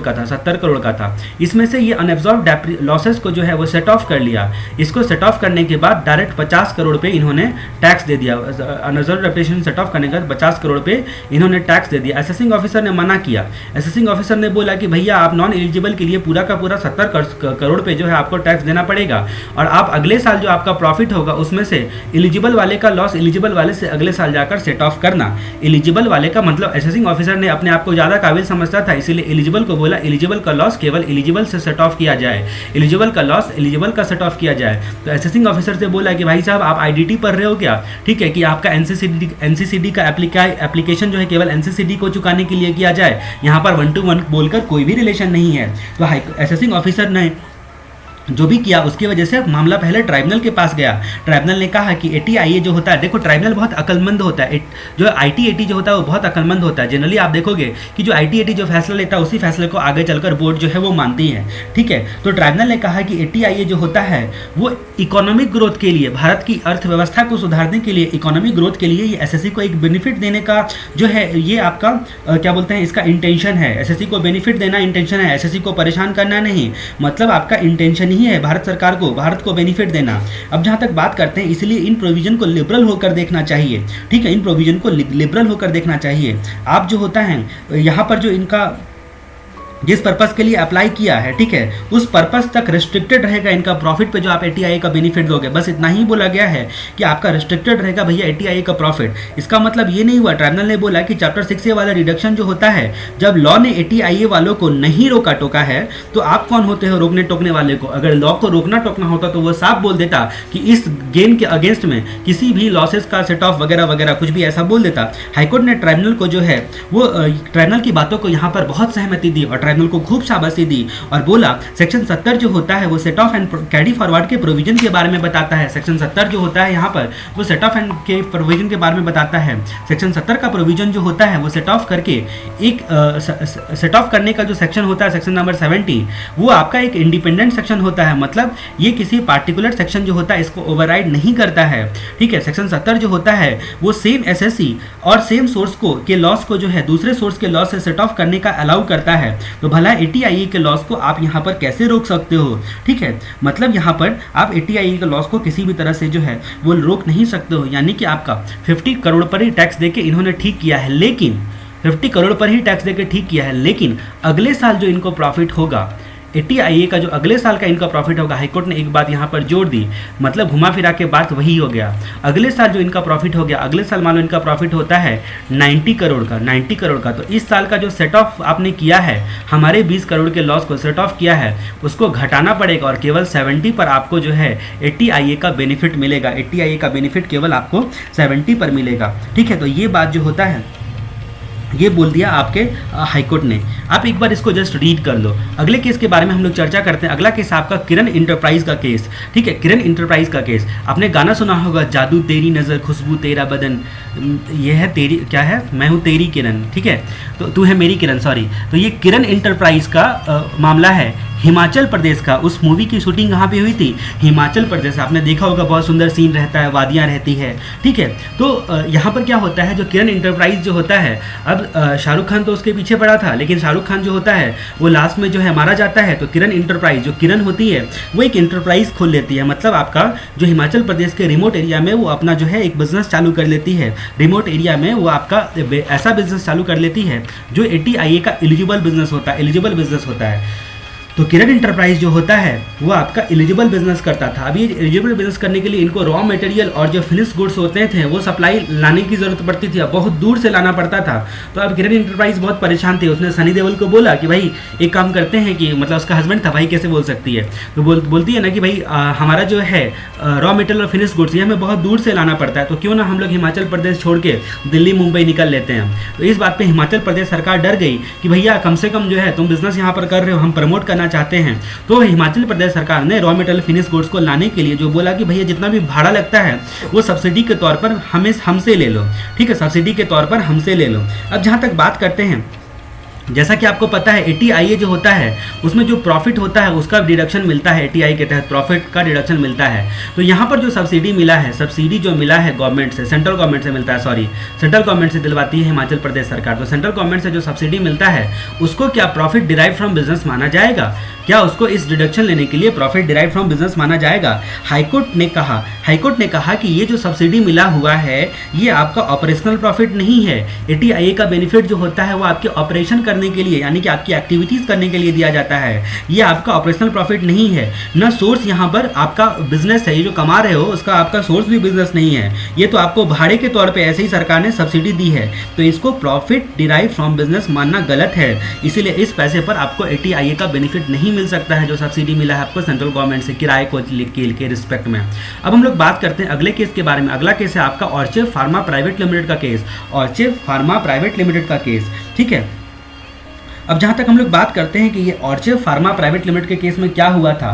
का था, इसमें से ये अनएब्जॉर्ब्ड लॉसेस को जो है वो सेट ऑफ कर लिया। इसको सेट ऑफ करने के बाद डायरेक्ट 50 करोड़ पे इन्होंने टैक्स दे दिया, अनएब्जॉर्ब्ड डेप्रिसिएशन सेट ऑफ करने के बाद 50 करोड़ पे इन्होंने टैक्स दे दिया। असेसिंग ऑफिसर ने मना किया, असेसिंग ऑफिसर ने बोला कि भैया आप नॉन एलिजिबल के लिए पूरा का पूरा 70 करोड़ पे जो है आपको टैक्स देना पड़ेगा, और आप अगले साल जो आपका प्रॉफिट होगा उसमें से एलिजिबल वाले का लॉस एलिजिबल वाले से अगले साल जाकर सेट ऑफ करना। एलिजिबल वाले का मतलब असेसिंग ऑफिसर ने अपने आप को ज़्यादा काबिल समझता था, इसीलिए एलिजिबल को बोला एलिजिबल का लॉस केवल एलिजिबल से सेट ऑफ किया जाए, एलिजिबल का लॉस एलिजिबल का सेट ऑफ किया जाए। तो असेसिंग ऑफिसर से बोला कि भाई साहब आप IDT पढ़ रहे हो क्या? ठीक है, कि आपका NCCD का एप्लीकेशन जो है केवल NCCD को चुकाने के लिए किया जाए, यहाँ पर 1 to 1 बोलकर कोई भी रिलेशन नहीं है। तो असेसिंग ऑफिसर ने जो भी किया उसकी वजह से मामला पहले ट्राइब्यूनल के पास गया। ट्राइब्यूनल ने कहा कि ATIA जो होता है, देखो ट्राइब्यूनल बहुत अक्लमंद होता है, जो IT जो होता है वो बहुत अक्लमंद होता है। जनरली आप देखोगे कि जो IT जो फैसला लेता है उसी फैसले को आगे चलकर बोर्ड जो है वो मानती है, ठीक है। तो ट्राइब्यूनल ने कहा कि ATIA जो होता है वो इकोनॉमिक ग्रोथ के लिए, भारत की अर्थव्यवस्था को सुधारने के लिए, इकोनॉमिक ग्रोथ के लिए ये SSC को एक बेनिफिट देने का जो है ये आपका क्या बोलते हैं इसका इंटेंशन है। SSC को बेनिफिट देना इंटेंशन है, SSC को परेशान करना नहीं, मतलब आपका इंटेंशन ही है भारत सरकार को, भारत को बेनिफिट देना। अब जहां तक बात करते हैं, इसलिए इन प्रोविजन को लिबरल होकर देखना चाहिए, ठीक है, इन प्रोविजन को लिबरल होकर देखना चाहिए। आप जो होता है यहाँ पर जो इनका जिस पर्पस के लिए अप्लाई किया है, ठीक है, उस पर्पस तक रिस्ट्रिक्टेड रहेगा इनका प्रॉफिट पे जो आप ATIA का बेनिफिट दोगे। बस इतना ही बोला गया है कि आपका रिस्ट्रिक्टेड रहेगा भैया ATIA का प्रॉफिट। इसका मतलब ये नहीं हुआ, ट्राइब्यूनल ने बोला कि चैप्टर 6A वाला रिडक्शन जो होता है, जब लॉ ने ATIA वालों को नहीं रोका टोका है तो आप कौन होते हो रोकने टोकने वाले को। अगर लॉ को रोकना टोकना होता तो वो साफ बोल देता कि इस गेन के अगेंस्ट में किसी भी लॉसेस का सेट ऑफ वगैरह वगैरह कुछ भी ऐसा बोल देता। हाईकोर्ट ने ट्राइब्यूनल को जो है वो ट्राइब्यूनल की बातों को यहाँ पर बहुत सहमति दी और ट्राइब्यूनल को खूब शाबाशी दी और बोला सेक्शन 70 जो होता है वो set of and carry forward के प्रोविजन के बारे में बताता है। सेक्शन 70 जो होता है यहाँ पर वो सेट ऑफ एंड के प्रोविजन के बारे में बताता है। सेक्शन 70 का प्रोविजन जो होता है वो सेट ऑफ करके एक सेट ऑफ करने का जो सेक्शन होता है, सेक्शन नंबर 70, वो आपका एक इंडिपेंडेंट सेक्शन होता है, मतलब ये किसी पार्टिकुलर सेक्शन जो होता है इसको ओवरराइड नहीं करता है, ठीक है। सेक्शन 70 जो होता है वो सेम SSC और सेम सोर्स को के लॉस को जो है दूसरे सोर्स के लॉस से सेट ऑफ करने का अलाउ करता है। तो भला ATIA के लॉस को आप यहाँ पर कैसे रोक सकते हो, ठीक है, मतलब यहाँ पर आप ATIA के लॉस को किसी भी तरह से जो है वो रोक नहीं सकते हो। यानी कि आपका 50 करोड़ पर ही टैक्स देके इन्होंने ठीक किया है, लेकिन 50 करोड़ पर ही टैक्स देके ठीक किया है, लेकिन अगले साल जो इनको प्रॉफिट होगा ATIA का जो अगले साल का इनका प्रॉफिट होगा, हाईकोर्ट ने एक बात यहाँ पर जोड़ दी, मतलब घुमा फिरा के बात वही हो गया। अगले साल जो इनका प्रॉफिट हो गया, अगले साल मान लो इनका प्रॉफिट होता है 90 करोड़ का, 90 करोड़ का, तो इस साल का जो सेट ऑफ आपने किया है, हमारे 20 करोड़ के लॉस को सेट ऑफ किया है, उसको घटाना पड़ेगा और केवल 70 पर आपको जो है ATIA का बेनिफिट मिलेगा। ATIA का बेनिफिट केवल आपको 70 पर मिलेगा, ठीक है। तो ये बात जो होता है ये बोल दिया आपके हाईकोर्ट ने। आप एक बार इसको जस्ट रीड कर लो। अगले केस के बारे में हम लोग चर्चा करते हैं। अगला केस आपका किरण इंटरप्राइज का केस, ठीक है, किरण इंटरप्राइज का केस। आपने गाना सुना होगा, जादू तेरी नज़र खुशबू तेरा बदन, ये है तेरी, क्या है, मैं हूँ तेरी किरण, ठीक है, तो तू है मेरी किरण, सॉरी। तो ये किरण इंटरप्राइज का मामला है हिमाचल प्रदेश का। उस मूवी की शूटिंग कहाँ पे हुई थी, हिमाचल प्रदेश। आपने देखा होगा बहुत सुंदर सीन रहता है, वादियाँ रहती है, ठीक है। तो यहाँ पर क्या होता है, जो किरण इंटरप्राइज जो होता है, अब शाहरुख खान तो उसके पीछे पड़ा था, लेकिन शाहरुख खान जो होता है वो लास्ट में जो है मारा जाता है। तो किरण इंटरप्राइज, जो किरण होती है वो एक इंटरप्राइज खोल लेती है, मतलब आपका जो हिमाचल प्रदेश के रिमोट एरिया में वो अपना जो है एक बिजनेस चालू कर लेती है। रिमोट एरिया में वो आपका ऐसा बिजनेस चालू कर लेती है जो ATIA का एलिजिबल बिजनेस होता है, एलिजिबल बिजनेस होता है। तो किरण इंटरप्राइज जो होता है वो आपका एलिजिबल बिजनेस करता था। अभी एलिजिबल बिजनेस करने के लिए इनको रॉ मटेरियल और जो फिनिश गुड्स होते थे वो सप्लाई लाने की ज़रूरत पड़ती थी, अब बहुत दूर से लाना पड़ता था। तो अब किरण इंटरप्राइज बहुत परेशान थे। उसने सनी देओल को बोला कि भाई एक काम करते हैं कि, मतलब उसका हस्बैंड था, भाई कैसे बोल सकती है, तो बोलती है ना कि भाई हमारा जो है रॉ मटेरियल और फिनिश गुड्स ये हमें बहुत दूर से लाना पड़ता है, तो क्यों ना हम लोग हिमाचल प्रदेश छोड़ के दिल्ली मुंबई निकल लेते हैं। तो इस बात पर हिमाचल प्रदेश सरकार डर गई कि भैया कम से कम जो है तुम बिजनेस यहाँ पर कर रहे हो, हम प्रमोट करना चाहते हैं। तो हिमाचल प्रदेश सरकार ने रॉ मटेरियल फिनिश गुड्स को लाने के लिए जो बोला कि भैया जितना भी भाड़ा लगता है वो सब्सिडी के तौर पर हमसे ले लो, ठीक है, सब्सिडी के तौर पर हमसे ले लो। अब जहाँ तक बात करते हैं, जैसा कि आपको पता है ATIA जो होता है उसमें जो प्रॉफिट होता है उसका डिडक्शन मिलता है, ATIA के तहत प्रॉफिट का डिडक्शन मिलता है। तो यहाँ पर जो सब्सिडी मिला है, सब्सिडी जो मिला है गवर्नमेंट से, सेंट्रल गवर्नमेंट से मिलता है, सॉरी सेंट्रल गवर्नमेंट से दिलवाती है हिमाचल प्रदेश सरकार। तो सेंट्रल गवर्नमेंट से जो सब्सिडी मिलता है उसको क्या प्रॉफिट डिराइव फ्रॉम बिजनेस माना जाएगा, क्या उसको इस डिडक्शन लेने के लिए प्रॉफिट डिराइव फ्रॉम बिजनेस माना जाएगा? हाईकोर्ट ने कहा कि ये जो सब्सिडी मिला हुआ है ये आपका ऑपरेशनल प्रॉफिट नहीं है। ATIA का बेनिफिट जो होता है वो आपके ऑपरेशन करने के लिए, यानी कि आपकी एक्टिविटीज करने के लिए दिया जाता है, ये आपका ऑपरेशनल प्रॉफिट नहीं है। ना सोर्स यहाँ पर आपका बिजनेस है, ये जो कमा रहे हो उसका आपका सोर्स भी बिजनेस नहीं है, ये तो आपको भाड़े के तौर पे ऐसे ही सरकार ने सब्सिडी दी है। तो इसको प्रॉफिट डिराइव फ्रॉम बिजनेस मानना गलत है, इसीलिए इस पैसे पर आपको ATIA का बेनिफिट नहीं मिल सकता है जो सब्सिडी मिला है आपको सेंट्रल गवर्नमेंट से किराए को के रिस्पेक्ट में। अब हम लोग बात करते हैं अगले केस के बारे में। अगला केस है आपका ऑर्चिड फार्मा प्राइवेट लिमिटेड का case, orchid pharma private limited का केस, ठीक है। अब जहां तक हम लोग बात करते हैं कि ये ऑर्चिड फार्मा प्राइवेट लिमिटेड के केस में क्या हुआ था,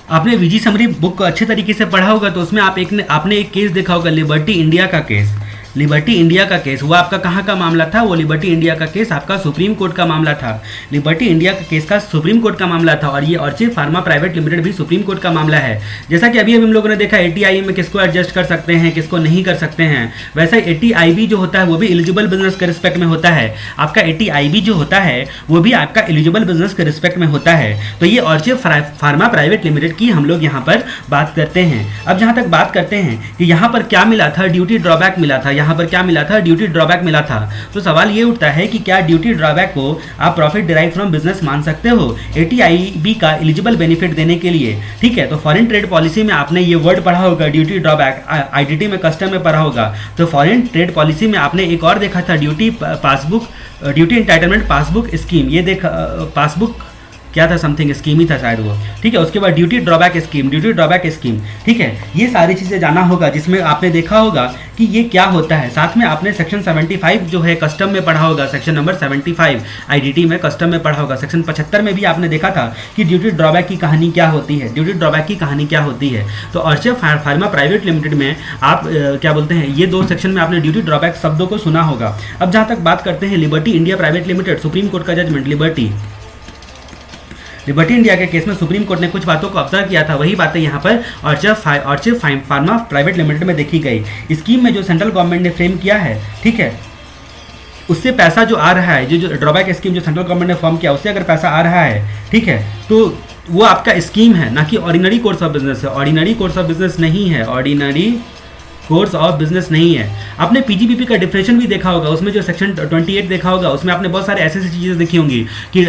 आपने वीजी समरी बुक को अच्छे तरीके से पढ़ा होगा तो उसमें आपने एक केस देखा होगा, लिबर्टी इंडिया का केस। लिबर्टी इंडिया का केस वो आपका कहाँ का मामला था? वो लिबर्टी इंडिया का केस आपका सुप्रीम कोर्ट का मामला था। लिबर्टी इंडिया का केस का सुप्रीम कोर्ट का मामला था और ये ऑर्चिड फार्मा प्राइवेट लिमिटेड भी सुप्रीम कोर्ट का मामला है। जैसा कि अभी हम लोगों ने देखा एटीआई में किसको एडजस्ट कर सकते हैं, किसको नहीं कर सकते हैं, वैसा एटीआईबी जो होता है वो भी एलिजिबल बिजनेस के रिस्पेक्ट में होता है। आपका एटीआईबी जो होता है वो भी आपका एलिजिबल बिजनेस के रिस्पेक्ट में होता है। तो ये ऑर्चिड फार्मा प्राइवेट लिमिटेड की हम लोग यहाँ पर बात करते हैं। अब जहाँ तक बात करते हैं कि यहाँ पर क्या मिला था, ड्यूटी ड्रॉबैक मिला था। यहाँ पर क्या मिला था? ड्यूटी ड्रॉबैक मिला था। तो सवाल ये उठता है कि क्या ड्यूटी ड्रॉबैक को आप प्रॉफिट डिराइव फ्रॉम बिजनेस मान सकते हो एटीआईबी का एलिजिबल बेनिफिट देने के लिए? ठीक है, तो फॉरेन ट्रेड पॉलिसी में आपने ये वर्ड पढ़ा होगा ड्यूटी ड्रॉबैक, आईडीटी में कस्टम में पढ़ा होगा। तो फॉरेन ट्रेड पॉलिसी में आपने एक और देखा था duty passbook, duty entitlement passbook scheme. ये देखा पासबुक क्या था, समथिंग स्कीम ही था शायद वो। ठीक है, उसके बाद duty drawback scheme, duty drawback scheme. ठीक है, ये सारी चीज़ें जाना होगा जिसमें आपने देखा होगा कि ये क्या होता है। साथ में आपने सेक्शन 75 जो है कस्टम में पढ़ा होगा, सेक्शन नंबर 75 आईडीटी में कस्टम में पढ़ा होगा। सेक्शन 75 में भी आपने देखा था कि ड्यूटी ड्रॉबैक की कहानी क्या होती है, ड्यूटी ड्रॉबैक की कहानी क्या होती है। तो ऑर्चिड फार्मा प्राइवेट लिमिटेड में आप क्या बोलते हैं, ये दो सेक्शन में आपने ड्यूटी ड्रॉबैक शब्दों को सुना होगा। अब जहाँ तक बात करते हैं liberty India private limited, supreme court का जजमेंट लिबर्टी इंडिया के केस में सुप्रीम कोर्ट ने कुछ बातों को ऑब्जर्व किया था, वही बातें यहाँ पर ऑर्चिड फार्मा प्राइवेट लिमिटेड में देखी गई। स्कीम में जो सेंट्रल गवर्नमेंट ने फ्रेम किया है, ठीक है, उससे पैसा जो आ रहा है, जो ड्रॉबैक स्कीम जो सेंट्रल गवर्नमेंट ने फॉर्म किया उससे अगर पैसा आ रहा है, ठीक है, तो वो आपका स्कीम है, ना कि ऑर्डिनरी कोर्स ऑफ बिजनेस है। ऑर्डिनरी कोर्स ऑफ बिजनेस नहीं है, ऑर्डिनरी कोर्स ऑफ बिजनेस नहीं है। आपने पीजीबीपी का डिफिनेशन भी देखा होगा, उसमें जो सेक्शन 28 देखा होगा, उसमें आपने बहुत सारे ऐसी चीज़ें देखी होंगी कि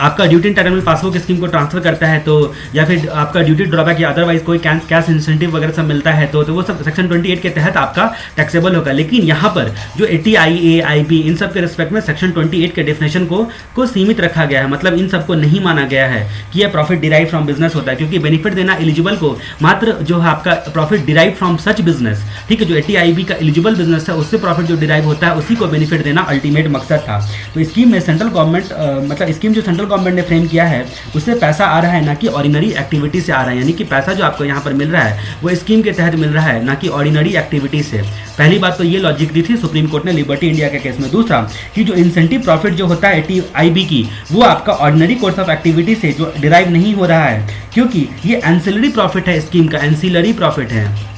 आपका ड्यूटी एंटाइटलमेंट पासबुक स्कीम को ट्रांसफर करता है तो, या फिर आपका ड्यूटी ड्रॉबैक या अदरवाइज कोई कैश इंसेंटिव वगैरह सब मिलता है तो वो सब सेक्शन 28 के तहत आपका टैक्सेबल होगा। लेकिन यहाँ पर जो एटीआई आईबी इन सब के रिस्पेक्ट में सेक्शन 28 के डेफिनेशन को सीमित रखा गया है। मतलब इन सबको नहीं माना गया है कि यह प्रॉफिट डिराइव फ्रॉम बिजनेस होता है, क्योंकि बेनिफिट देना एलिजिबल को मात्र जो है आपका profit derive from such business, ठीक है, जो एटीआईबी का एलिजिबल बिजनेस है उससे प्रॉफिट जो डिराइव होता है उसी को बेनिफिट देना अल्टीमेट मकसद था। तो स्कीम में सेंट्रल गवर्नमेंट मतलब स्कीम जो सेंट्रल गवर्नमेंट ने फ्रेम किया है उससे पैसा आ रहा है, ना कि ऑर्डिनरी एक्टिविटी से आ रहा है। यानी कि पैसा जो आपको यहाँ पर मिल रहा है वो स्कीम के तहत मिल रहा है, ना कि ऑर्डिनरी एक्टिविटी से। पहली बात तो ये लॉजिक दी थी सुप्रीम कोर्ट ने लिबर्टी इंडिया के केस में। दूसरा कि जो इंसेंटिव प्रॉफिट जो होता है एटीआईबी की, वो आपका ऑर्डिनरी कोर्स ऑफ एक्टिविटी से जो डिराइव नहीं हो रहा है, क्योंकि ये एंसिलरी प्रॉफिट है, स्कीम का एंसिलरी प्रॉफिट है।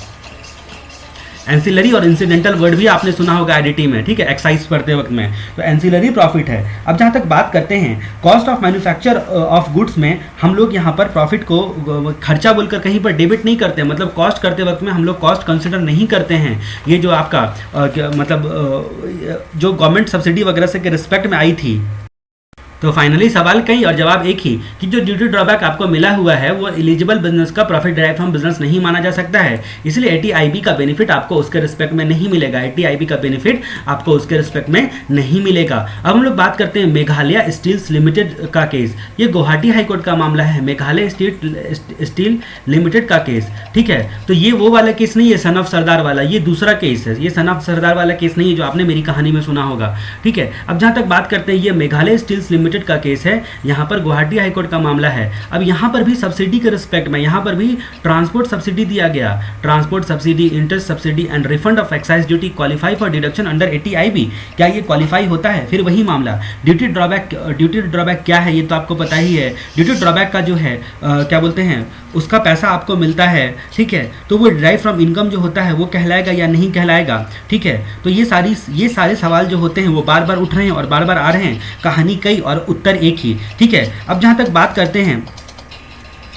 एंसिलरी और इंसिडेंटल वर्ड भी आपने सुना होगा आईडीटी में, ठीक है, एक्साइज पढ़ते वक्त में। तो एंसिलरी प्रॉफिट है। अब जहाँ तक बात करते हैं cost of manufacture of goods में, हम लोग यहाँ पर प्रॉफिट को खर्चा बोलकर कहीं पर डेबिट नहीं करते हैं। मतलब कॉस्ट करते वक्त में हम लोग कॉस्ट कंसिडर नहीं करते हैं। ये जो आपका मतलब जो गवर्नमेंट सब्सिडी वगैरह से के रिस्पेक्ट में आई थी। तो फाइनली सवाल कई और जवाब एक ही कि जो ड्यूटी ड्रॉबैक आपको मिला हुआ है वो एलिजिबल बिजनेस का प्रॉफिट डायरेक्ट फ्रॉम बिजनेस नहीं माना जा सकता है, इसलिए एटीआईबी का बेनिफिट आपको उसके रिस्पेक्ट में नहीं मिलेगा। एटीआईबी का बेनिफिट आपको उसके रिस्पेक्ट में नहीं मिलेगा। अब हम लोग बात करते हैं मेघालय स्टील्स लिमिटेड का केस। ये गुवाहाटी हाईकोर्ट का मामला है, मेघालय स्टील लिमिटेड का केस, ठीक है। तो ये वो वाला केस नहीं है सन ऑफ सरदार वाला, ये दूसरा केस है। ये सन ऑफ सरदार वाला केस नहीं है जो आपने मेरी कहानी में सुना होगा, ठीक है। अब जहाँ तक बात करते हैं ये मेघालय स्टील्स लिमिटेड का केस है, यहाँ पर गुवाहाटी हाईकोर्ट का मामला है। अब यहाँ पर भी सब्सिडी के रिस्पेक्ट में यहाँ पर भी ट्रांसपोर्ट सब्सिडी दिया गया। Transport subsidy, interest subsidy and refund of excise duty qualify for deduction under ATIB. क्या ये क्वालिफाई होता है? फिर वही मामला ड्यूटी ड्रॉबैक क्या है ये तो आपको पता ही है। ड्यूटी ड्रॉबैक का जो है क्या बोलते हैं, उसका पैसा आपको मिलता है, ठीक है, तो वो डिराइव फ्रॉम इनकम जो होता है वो कहलाएगा या नहीं कहलाएगा, ठीक है। तो ये सारे सवाल जो होते हैं वो बार बार उठ रहे हैं और बार बार आ रहे हैं, कहानी कई और उत्तर एक ही, ठीक है। अब जहाँ तक बात करते हैं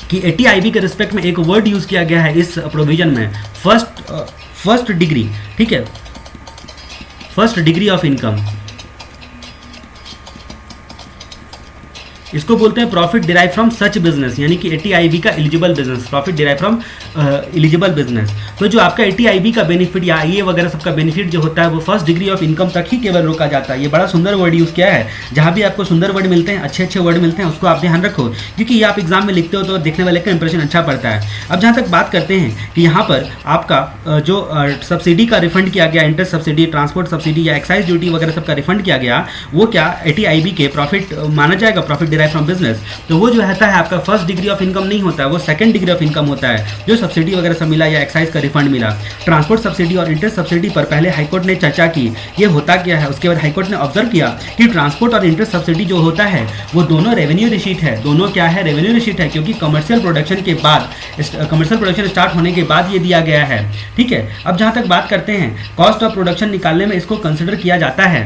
कि एटीआईबी के रिस्पेक्ट में एक वर्ड यूज़ किया गया है इस प्रोविजन में, फर्स्ट डिग्री, ठीक है, फर्स्ट डिग्री ऑफ इनकम, इसको बोलते हैं profit derive from such business, यानी कि एटीआईबी का eligible business, profit derive from eligible business. तो जो आपका एटीआईबी का बेनिफिट या ये वगैरह सबका बेनिफिट जो होता है वो फर्स्ट डिग्री ऑफ इनकम तक ही केवल रोका जाता है। ये बड़ा सुंदर वर्ड यूज़ किया है। जहाँ भी आपको सुंदर वर्ड मिलते हैं, अच्छे अच्छे वर्ड मिलते हैं, उसको आप ध्यान रखो, क्योंकि ये आप एग्जाम में लिखते हो तो देखने वाले का इंप्रेशन अच्छा पड़ता है। अब जहाँ तक बात करते हैं कि यहाँ पर आपका जो सब्सिडी का रिफंड किया गया, इंटरेस्ट सब्सिडी, ट्रांसपोर्ट सब्सिडी या एक्साइज ड्यूटी वगैरह सबका रिफंड किया गया, वो क्या एटीआईबी के प्रॉफिट माना जाएगा, प्रॉफिट डिराइव फ्रॉम बिजनेस, तो वो जो रहता है आपका फर्स्ट डिग्री ऑफ इनकम नहीं होता है, वो सेकंड डिग्री ऑफ इनकम होता है, जो सब्सिडी वगैरह सब मिला या एक्साइज का रिफंड मिला। ट्रांसपोर्ट सब्सिडी और इंटरेस्ट सब्सिडी पर पहले हाईकोर्ट ने चर्चा की, ये होता क्या है। उसके बाद हाईकोर्ट ने ऑब्जर्व किया कि ट्रांसपोर्ट और इंटरेस्ट सब्सिडी जो होता है वो दोनों रेवेन्यू रिसीट है, दोनों क्या है, रेवेन्यू रिसीट है, क्योंकि कमर्शियल प्रोडक्शन के बाद, कमर्शियल प्रोडक्शन स्टार्ट होने के बाद ये दिया गया है। ठीक है, अब जहां तक बात करते हैं कॉस्ट ऑफ प्रोडक्शन निकालने में इसको कंसिडर किया जाता है।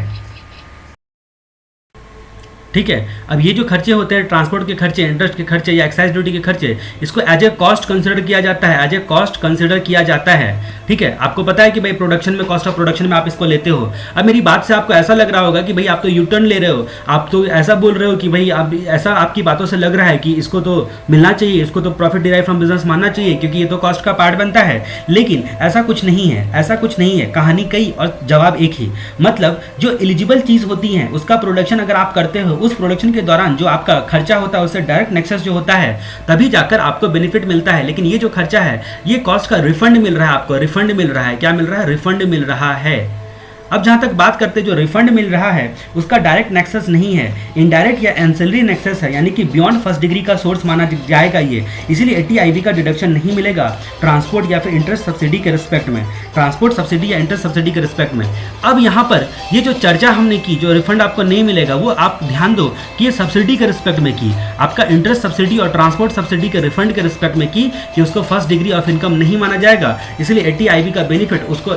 ठीक है, अब ये जो खर्चे होते हैं, ट्रांसपोर्ट के खर्चे, इंटरेस्ट के खर्चे या एक्साइज ड्यूटी के खर्चे, इसको एज ए कॉस्ट कंसिडर किया जाता है, एज ए कॉस्ट कंसिडर किया जाता है। ठीक है, आपको पता है कि भाई प्रोडक्शन में, कॉस्ट ऑफ प्रोडक्शन में आप इसको लेते हो। अब मेरी बात से आपको ऐसा लग रहा होगा कि भाई आप तो यू टर्न ले रहे हो, आप तो ऐसा बोल रहे हो कि भाई आप ऐसा, आपकी बातों से लग रहा है कि इसको तो मिलना चाहिए, इसको तो प्रॉफिट डिराइव फ्रॉम बिजनेस मानना चाहिए क्योंकि ये तो कॉस्ट का पार्ट बनता है। लेकिन ऐसा कुछ नहीं है, ऐसा कुछ नहीं है, कहानी कई और जवाब एक ही। मतलब जो एलिजिबल चीज़ होती है उसका प्रोडक्शन अगर आप करते हो, उस प्रोडक्शन के दौरान जो आपका खर्चा होता है उससे डायरेक्ट नेक्सस जो होता है, तभी जाकर आपको बेनिफिट मिलता है। लेकिन ये जो खर्चा है, ये कॉस्ट का रिफंड मिल रहा है, आपको रिफंड मिल रहा है। क्या मिल रहा है? रिफंड मिल रहा है। अब जहाँ तक बात करते जो रिफंड मिल रहा है उसका डायरेक्ट नेक्सस नहीं है, इनडायरेक्ट या एंसिलरी नेक्सस है, यानी कि बियॉन्ड फर्स्ट डिग्री का सोर्स माना जाएगा ये। इसीलिए 80IB का डिडक्शन नहीं मिलेगा ट्रांसपोर्ट या फिर इंटरेस्ट सब्सिडी के रिस्पेक्ट में, ट्रांसपोर्ट सब्सिडी या इंटरेस्ट सब्सिडी के रिस्पेक्ट में। अब यहाँ पर ये जो चर्चा हमने की, जो रिफंड आपको नहीं मिलेगा, वो आप ध्यान दो कि ये सब्सिडी के रिस्पेक्ट में की, आपका इंटरेस्ट सब्सिडी और ट्रांसपोर्ट सब्सिडी के रिफंड के रिस्पेक्ट में की, कि उसको फर्स्ट डिग्री ऑफ इनकम नहीं माना जाएगा। इसलिए 80IB का बेनिफिट उसको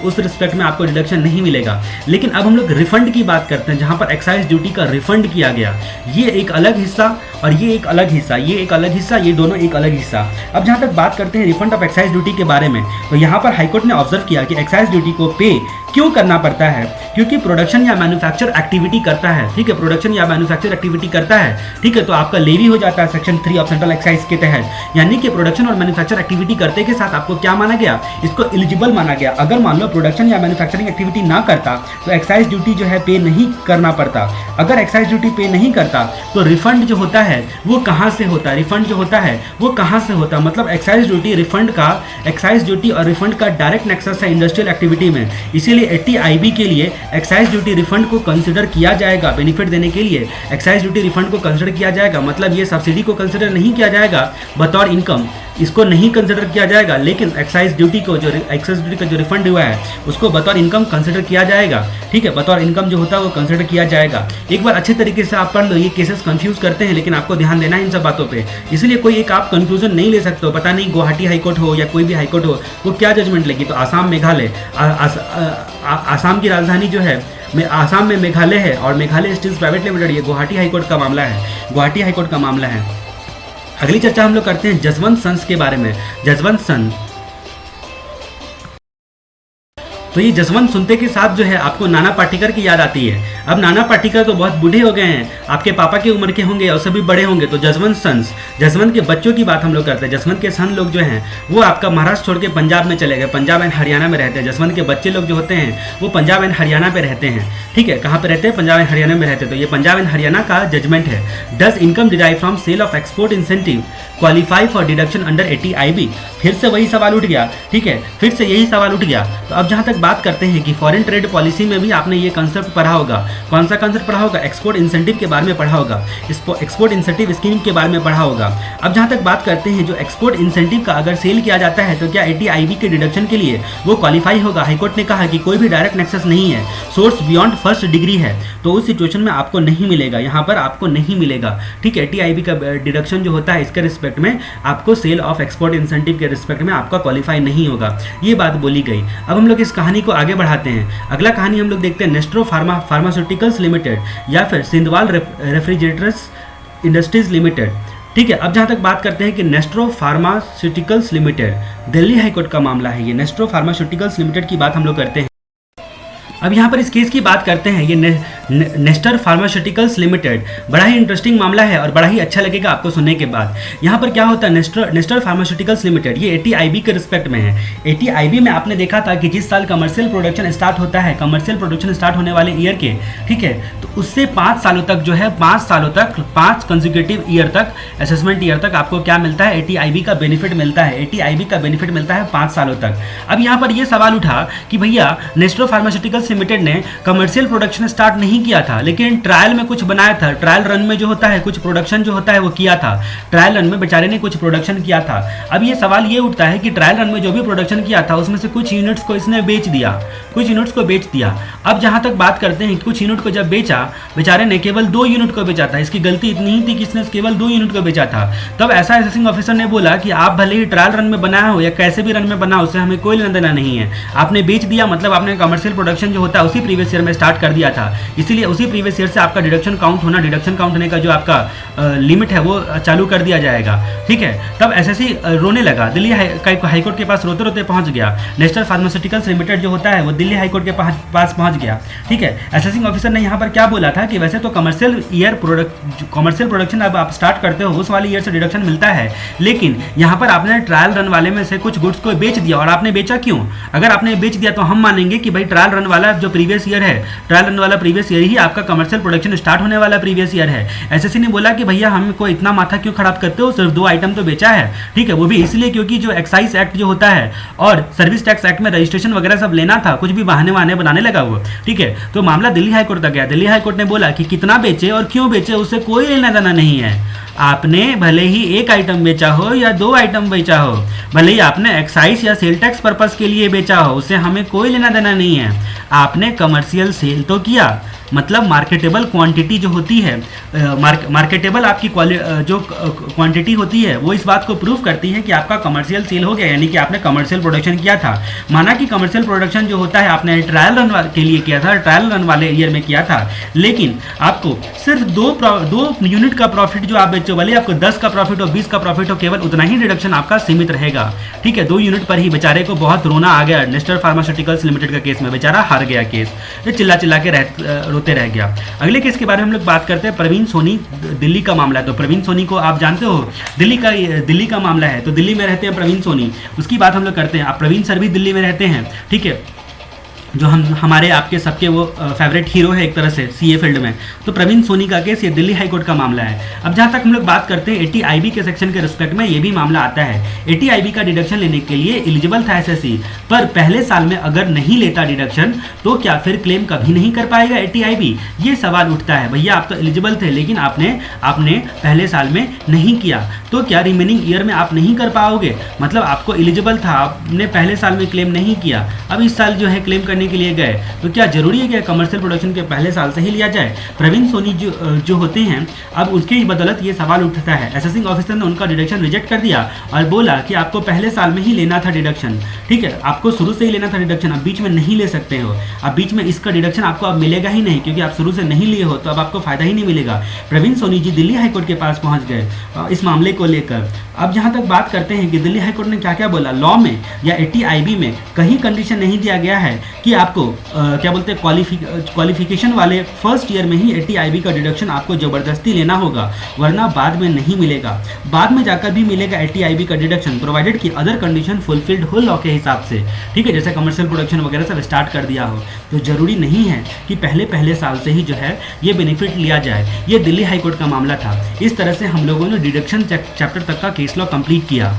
उस रिस्पेक्ट में आपको डिडक्शन नहीं मिलेगा। लेकिन अब हम लोग रिफंड की बात करते हैं, जहां पर एक्साइज ड्यूटी का रिफंड किया गया, ये एक अलग हिस्सा और ये एक अलग हिस्सा, ये एक अलग हिस्सा, ये दोनों एक अलग हिस्सा। अब जहां तक बात करते हैं रिफंड ऑफ एक्साइज ड्यूटी के बारे में, तो यहाँ पर हाईकोर्ट ने ऑब्जर्व किया कि एक्साइज ड्यूटी को पे क्यों करना पड़ता है, क्योंकि प्रोडक्शन या मैन्युफैक्चर एक्टिविटी करता है। ठीक है, प्रोडक्शन या मैन्युफैक्चर एक्टिविटी करता है, ठीक है, तो आपका लेवी हो जाता है सेक्शन 3 ऑफ सेंट्रल एक्साइज के तहत। यानी कि प्रोडक्शन और मैन्युफैक्चर एक्टिविटी करते के साथ आपको क्या माना गया, इसको एलिजिबल माना गया। अगर मान लो प्रोडक्शन या मैन्युफैक्चरिंग एक्टिविटी ना करता तो एक्साइज ड्यूटी जो है पे नहीं करना पड़ता। अगर एक्साइज ड्यूटी पे नहीं करता तो रिफंड जो होता है वो कहाँ से होता है, रिफंड जो होता है वो कहाँ से होता है। मतलब एक्साइज ड्यूटी रिफंड का, एक्साइज ड्यूटी और रिफंड का डायरेक्ट नेक्सस है इंडस्ट्रियल एक्टिविटी में। इसीलिए 80IB के लिए एक्साइज ड्यूटी रिफंड को कंसिडर किया जाएगा, बेनिफिट देने के लिए एक्साइज ड्यूटी रिफंड को कंसिडर किया जाएगा। मतलब ये सब्सिडी को कंसिडर नहीं किया जाएगा बतौर इनकम, इसको नहीं कंसिडर किया जाएगा, लेकिन एक्साइज ड्यूटी को, जो एक्साइज ड्यूटी का जो रिफंड हुआ है उसको बतौर इनकम कंसिडर किया जाएगा। ठीक है, बतौर इनकम जो होता है वो कंसिडर किया जाएगा। एक बार अच्छे तरीके से आप पढ़ लो, ये केसेस कंफ्यूज करते हैं, लेकिन आपको ध्यान देना है इन सब बातों पे। इसलिए कोई एक आप कंक्लूजन नहीं ले सकते हो, पता नहीं गुवाहाटी हाईकोर्ट हो या कोई भी हाईकोर्ट हो वो क्या जजमेंट लेगी। तो आसाम, मेघालय, आसाम की राजधानी जो है, आसाम में मेघालय है और मेघालय स्टील्स प्राइवेट लिमिटेड, ये गुवाहाटी हाईकोर्ट का मामला है, गुवाहाटी हाईकोर्ट का मामला है। अगली चर्चा हम लोग करते हैं जसवंत सन्स के बारे में। जसवंत सन, तो ये जसवंत सुनते के साथ जो है आपको नाना पाटेकर की याद आती है। अब नाना पाटेकर तो बहुत बूढ़े हो गए हैं, आपके पापा की उम्र के होंगे और सभी बड़े होंगे। तो जसवंत सन्स, जसवंत के बच्चों की बात हम लोग करते हैं। जसवंत के सन लोग जो हैं वो आपका महाराष्ट्र छोड़ के पंजाब में चले गए, पंजाब एंड हरियाणा में रहते हैं। जसवंत के बच्चे लोग जो होते हैं वो पंजाब एंड हरियाणा पे रहते हैं। ठीक है, कहाँ पे रहते हैं? पंजाब एंड हरियाणा में रहते हैं। तो ये पंजाब एंड हरियाणा का जजमेंट है। Does income derive from sale of export incentive qualify for deduction under 80IB? फिर से वही सवाल उठ गया। ठीक है, फिर से यही सवाल उठ गया। तो अब जहाँ तक बात करते हैं कि फॉरेन ट्रेड पॉलिसी में भी आपने ये कंसेप्ट पढ़ा होगा। कौन सा कंसेप्ट पढ़ा होगा? एक्सपोर्ट इंसेंटिव के बारे में पढ़ा होगा, एक्सपोर्ट इंसेंटिव स्कीम के बारे में पढ़ा होगा। अब जहाँ तक बात करते हैं जो एक्सपोर्ट इंसेंटिव का अगर सेल किया जाता है तो क्या 80IB के डिडक्शन के लिए वो क्वालिफाई होगा? हाईकोर्ट ने कहा कि कोई भी डायरेक्ट नेक्सस नहीं है, सोर्स बियॉन्ड फर्स्ट डिग्री है, तो उस सिचुएशन में आपको नहीं मिलेगा, यहाँ पर आपको नहीं मिलेगा। ठीक है, 80IB का डिडक्शन जो होता है इसके रिस्पेक्ट में आपको सेल ऑफ एक्सपोर्ट इंसेंटिव के रिस्पेक्ट में आपका क्वालिफाई नहीं होगा। ये बात बोली गई। अब हम लोग इस कहानी को आगे बढ़ाते हैं। अगला कहानी हम लोग देखते हैं नेस्ट्रो फार्मास्यूटिकल्स लिमिटेड या फिर सिंधवाल रेफ्रिजरेटर्स इंडस्ट्रीज लिमिटेड। ठीक है, अब जहाँ तक बात करते हैं कि नेस्ट्रो फार्मास्यूटिकल्स लिमिटेड, दिल्ली हाईकोर्ट का मामला है ये। नेस्ट्रो फार्मास्यूटिकल्स लिमिटेड की बात हम लोग करते हैं। अब यहाँ पर इस केस की बात करते हैं, ये नेस्टर फार्मास्यूटिकल्स लिमिटेड, बड़ा ही इंटरेस्टिंग मामला है और बड़ा ही अच्छा लगेगा आपको सुनने के बाद। यहाँ पर क्या होता है, नेस्टर फार्मास्यूटिकल्स लिमिटेड ये 80IB के रिस्पेक्ट में है। 80IB में आपने देखा था कि जिस साल कमर्शियल प्रोडक्शन स्टार्ट होता है, कमर्शियल प्रोडक्शन स्टार्ट होने वाले ईयर के, ठीक है, तो उससे 5 सालों तक जो है, 5 सालों तक, 5 कंसेक्यूटिव ईयर तक, असेसमेंट ईयर तक आपको क्या मिलता है? 80IB का बेनिफिट मिलता है। 80IB का बेनिफिट मिलता है 5 सालों तक। अब यहाँ पर ये सवाल उठा कि भैया नेस्ट्रो फार्मास्यूटिकल्स लिमिटेड ने कमर्शियल प्रोडक्शन स्टार्ट नहीं नहीं किया था, लेकिन ट्रायल में कुछ बनाया था। ट्रायल रन में जो होता है कुछ प्रोडक्शन जो होता है वो किया था। ट्रायल रन में बेचारे ने कुछ प्रोडक्शन किया था। अब ये सवाल ये उठता है कि ट्रायल रन में जो भी प्रोडक्शन किया था उसमें से कुछ यूनिट्स को इसने बेच दिया, कुछ यूनिट्स को बेच दिया। अब जहाँ तक बात करते हैं, कुछ यूनिट को जब बेचा, बेचारे ने केवल 2 यूनिट को बेचा था। इसकी गलती इतनी ही थी कि इसने केवल 2 यूनिट को बेचा था। तब ऐसा असेसिंग ऑफिसर ने बोला कि आप भले ही ट्रायल रन में बनाया हो या कैसे भी रन में बना, उससे हमें कोई लेना देना नहीं है। आपने बेच दिया मतलब आपने कमर्शियल प्रोडक्शन जो होता है उसी प्रीवियस ईयर में स्टार्ट कर दिया था, इसीलिए उसी प्रीवियस ईयर से आपका डिडक्शन काउंट होने का जो आपका लिमिट है वो चालू कर दिया जाएगा। ठीक है, तब एसएससी रोने लगा, दिल्ली हाईकोर्ट के पास रोते रोते पहुंच गया। नेशनल फार्मास्यूटिकल्स लिमिटेड जो होता है वो दिल्ली हाईकोर्ट के पास पहुंच गया। ठीक है, असेसिंग ऑफिसर ने यहाँ पर क्या बोला था कि वैसे तो कमर्शियल प्रोडक्शन अब आप स्टार्ट करते हो उस वाले ईयर से डिडक्शन मिलता है, लेकिन यहाँ पर आपने ट्रायल रन वाले में से कुछ गुड्स को बेच दिया। और आपने बेचा क्यों? अगर आपने बेच दिया तो हम मानेंगे कि भाई ट्रायल रन वाला जो प्रीवियस ईयर है, ट्रायल रन वाला प्रीवियस ईयर ही आपका कमर्शियल प्रोडक्शन स्टार्ट होने वाला प्रीवियस ईयर है। एसएससी ने बोला कि भैया हमको इतना माथा क्यों खराब करते हो, सिर्फ 2 आइटम तो बेचा है। ठीक है, वो भी इसलिए क्योंकि जो एक्साइज एक्ट जो होता है और सर्विस टैक्स एक्ट में रजिस्ट्रेशन वगैरह सब लेना था, कुछ भी बहाने बनाने लगा वो। ठीक है, तो मामला दिल्ली हाईकोर्ट तक गया। दिल्ली हाईकोर्ट ने बोला कि कितना बेचे और क्यों बेचे उससे कोई लेना देना नहीं है। आपने भले ही 1 आइटम बेचा हो या 2 आइटम बेचा हो, भले ही आपने एक्साइज या सेल टैक्स पर्पस के लिए बेचा हो, उससे हमें कोई लेना देना नहीं है। आपने कमर्शियल सेल तो किया, मतलब मार्केटेबल क्वांटिटी जो होती है, मार्केटेबल आपकी जो क्वांटिटी होती है वो इस बात को प्रूव करती है कि आपका कमर्शियल सेल हो गया, यानी कि आपने कमर्शियल प्रोडक्शन किया था। माना कि कमर्शियल प्रोडक्शन जो होता है आपने ट्रायल रन के लिए किया था, ट्रायल रन वाले ईयर में किया था, लेकिन आपको सिर्फ 2 यूनिट का प्रॉफिट जो आप बेचो, भले आपको 10 का प्रॉफिट हो 20 का प्रॉफिट हो, केवल उतना ही डिडक्शन आपका सीमित रहेगा। ठीक है, 2 यूनिट पर ही बेचारे को बहुत रोना आ गया। नेशनल फार्मास्यूटिकल्स लिमिटेड का केस में बेचारा हार गया केस, चिल्ला के रोते रह गया। अगले केस के बारे में हम लोग बात करते हैं। प्रवीण सोनी, दिल्ली का मामला है। तो प्रवीण सोनी को आप जानते हो, दिल्ली का मामला है, तो दिल्ली में रहते हैं प्रवीण सोनी, उसकी बात हम लोग करते हैं। आप प्रवीण सर भी दिल्ली में रहते हैं। ठीक है, जो हमारे आपके सबके वो फेवरेट हीरो है एक तरह से सीए फील्ड में। तो प्रवीण सोनी का केस ये दिल्ली हाईकोर्ट का मामला है। अब जहाँ तक हम लोग बात करते हैं 80IB के सेक्शन के रिस्पेक्ट में, ये भी मामला आता है। 80IB का डिडक्शन लेने के लिए एलिजिबल था एसएससी, पर पहले साल में अगर नहीं लेता डिडक्शन तो क्या फिर क्लेम कभी नहीं कर पाएगा 80IB? ये सवाल उठता है। भैया आप तो एलिजिबल थे, लेकिन आपने पहले साल में नहीं किया, तो क्या रिमेनिंग ईयर में आप नहीं कर पाओगे? मतलब आपको एलिजिबल था, आपने पहले साल में क्लेम नहीं किया, अब इस साल जो है क्लेम करने के लिए गए, तो क्या जरूरी है कि कमर्शियल प्रोडक्शन के पहले साल से ही लिया जाए? प्रवीण सोनी जो होते हैं, अब उसके ही बदौलत ये सवाल उठता है। असेसिंग ऑफिसर ने उनका डिडक्शन रिजेक्ट कर दिया और बोला कि आपको पहले साल में ही लेना था डिडक्शन। ठीक है, आपको शुरू से ही लेना था डिडक्शन, अब बीच में नहीं ले सकते हो। अब बीच में इसका डिडक्शन आपको अब मिलेगा ही नहीं, क्योंकि आप शुरू से नहीं लिए हो, तो अब आपको फायदा ही नहीं मिलेगा। प्रवीण सोनी जी दिल्ली हाईकोर्ट के पास पहुंच गए इस मामले को लेकर। अब जहां तक बात करते हैं कि दिल्ली हाईकोर्ट ने क्या क्या बोला, लॉ में या 80IB में कहीं कंडीशन नहीं दिया गया है कि आपको क्या बोलते हैं क्वालिफिकेशन वाले फर्स्ट ईयर में ही 80IB का डिडक्शन आपको ज़बरदस्ती लेना होगा, वरना बाद में नहीं मिलेगा। बाद में जाकर भी मिलेगा 80IB का डिडक्शन, प्रोवाइडेड कि अदर कंडीशन फुलफिल्ड हो लॉ के हिसाब से। ठीक है, जैसे कमर्शियल प्रोडक्शन वगैरह सब स्टार्ट कर दिया हो, तो ज़रूरी नहीं है कि पहले साल से ही जो है ये बेनिफिट लिया जाए। ये दिल्ली हाईकोर्ट का मामला था। इस तरह से हम लोगों ने डिडक्शन चैप्टर तक का केस लॉ कंप्लीट किया।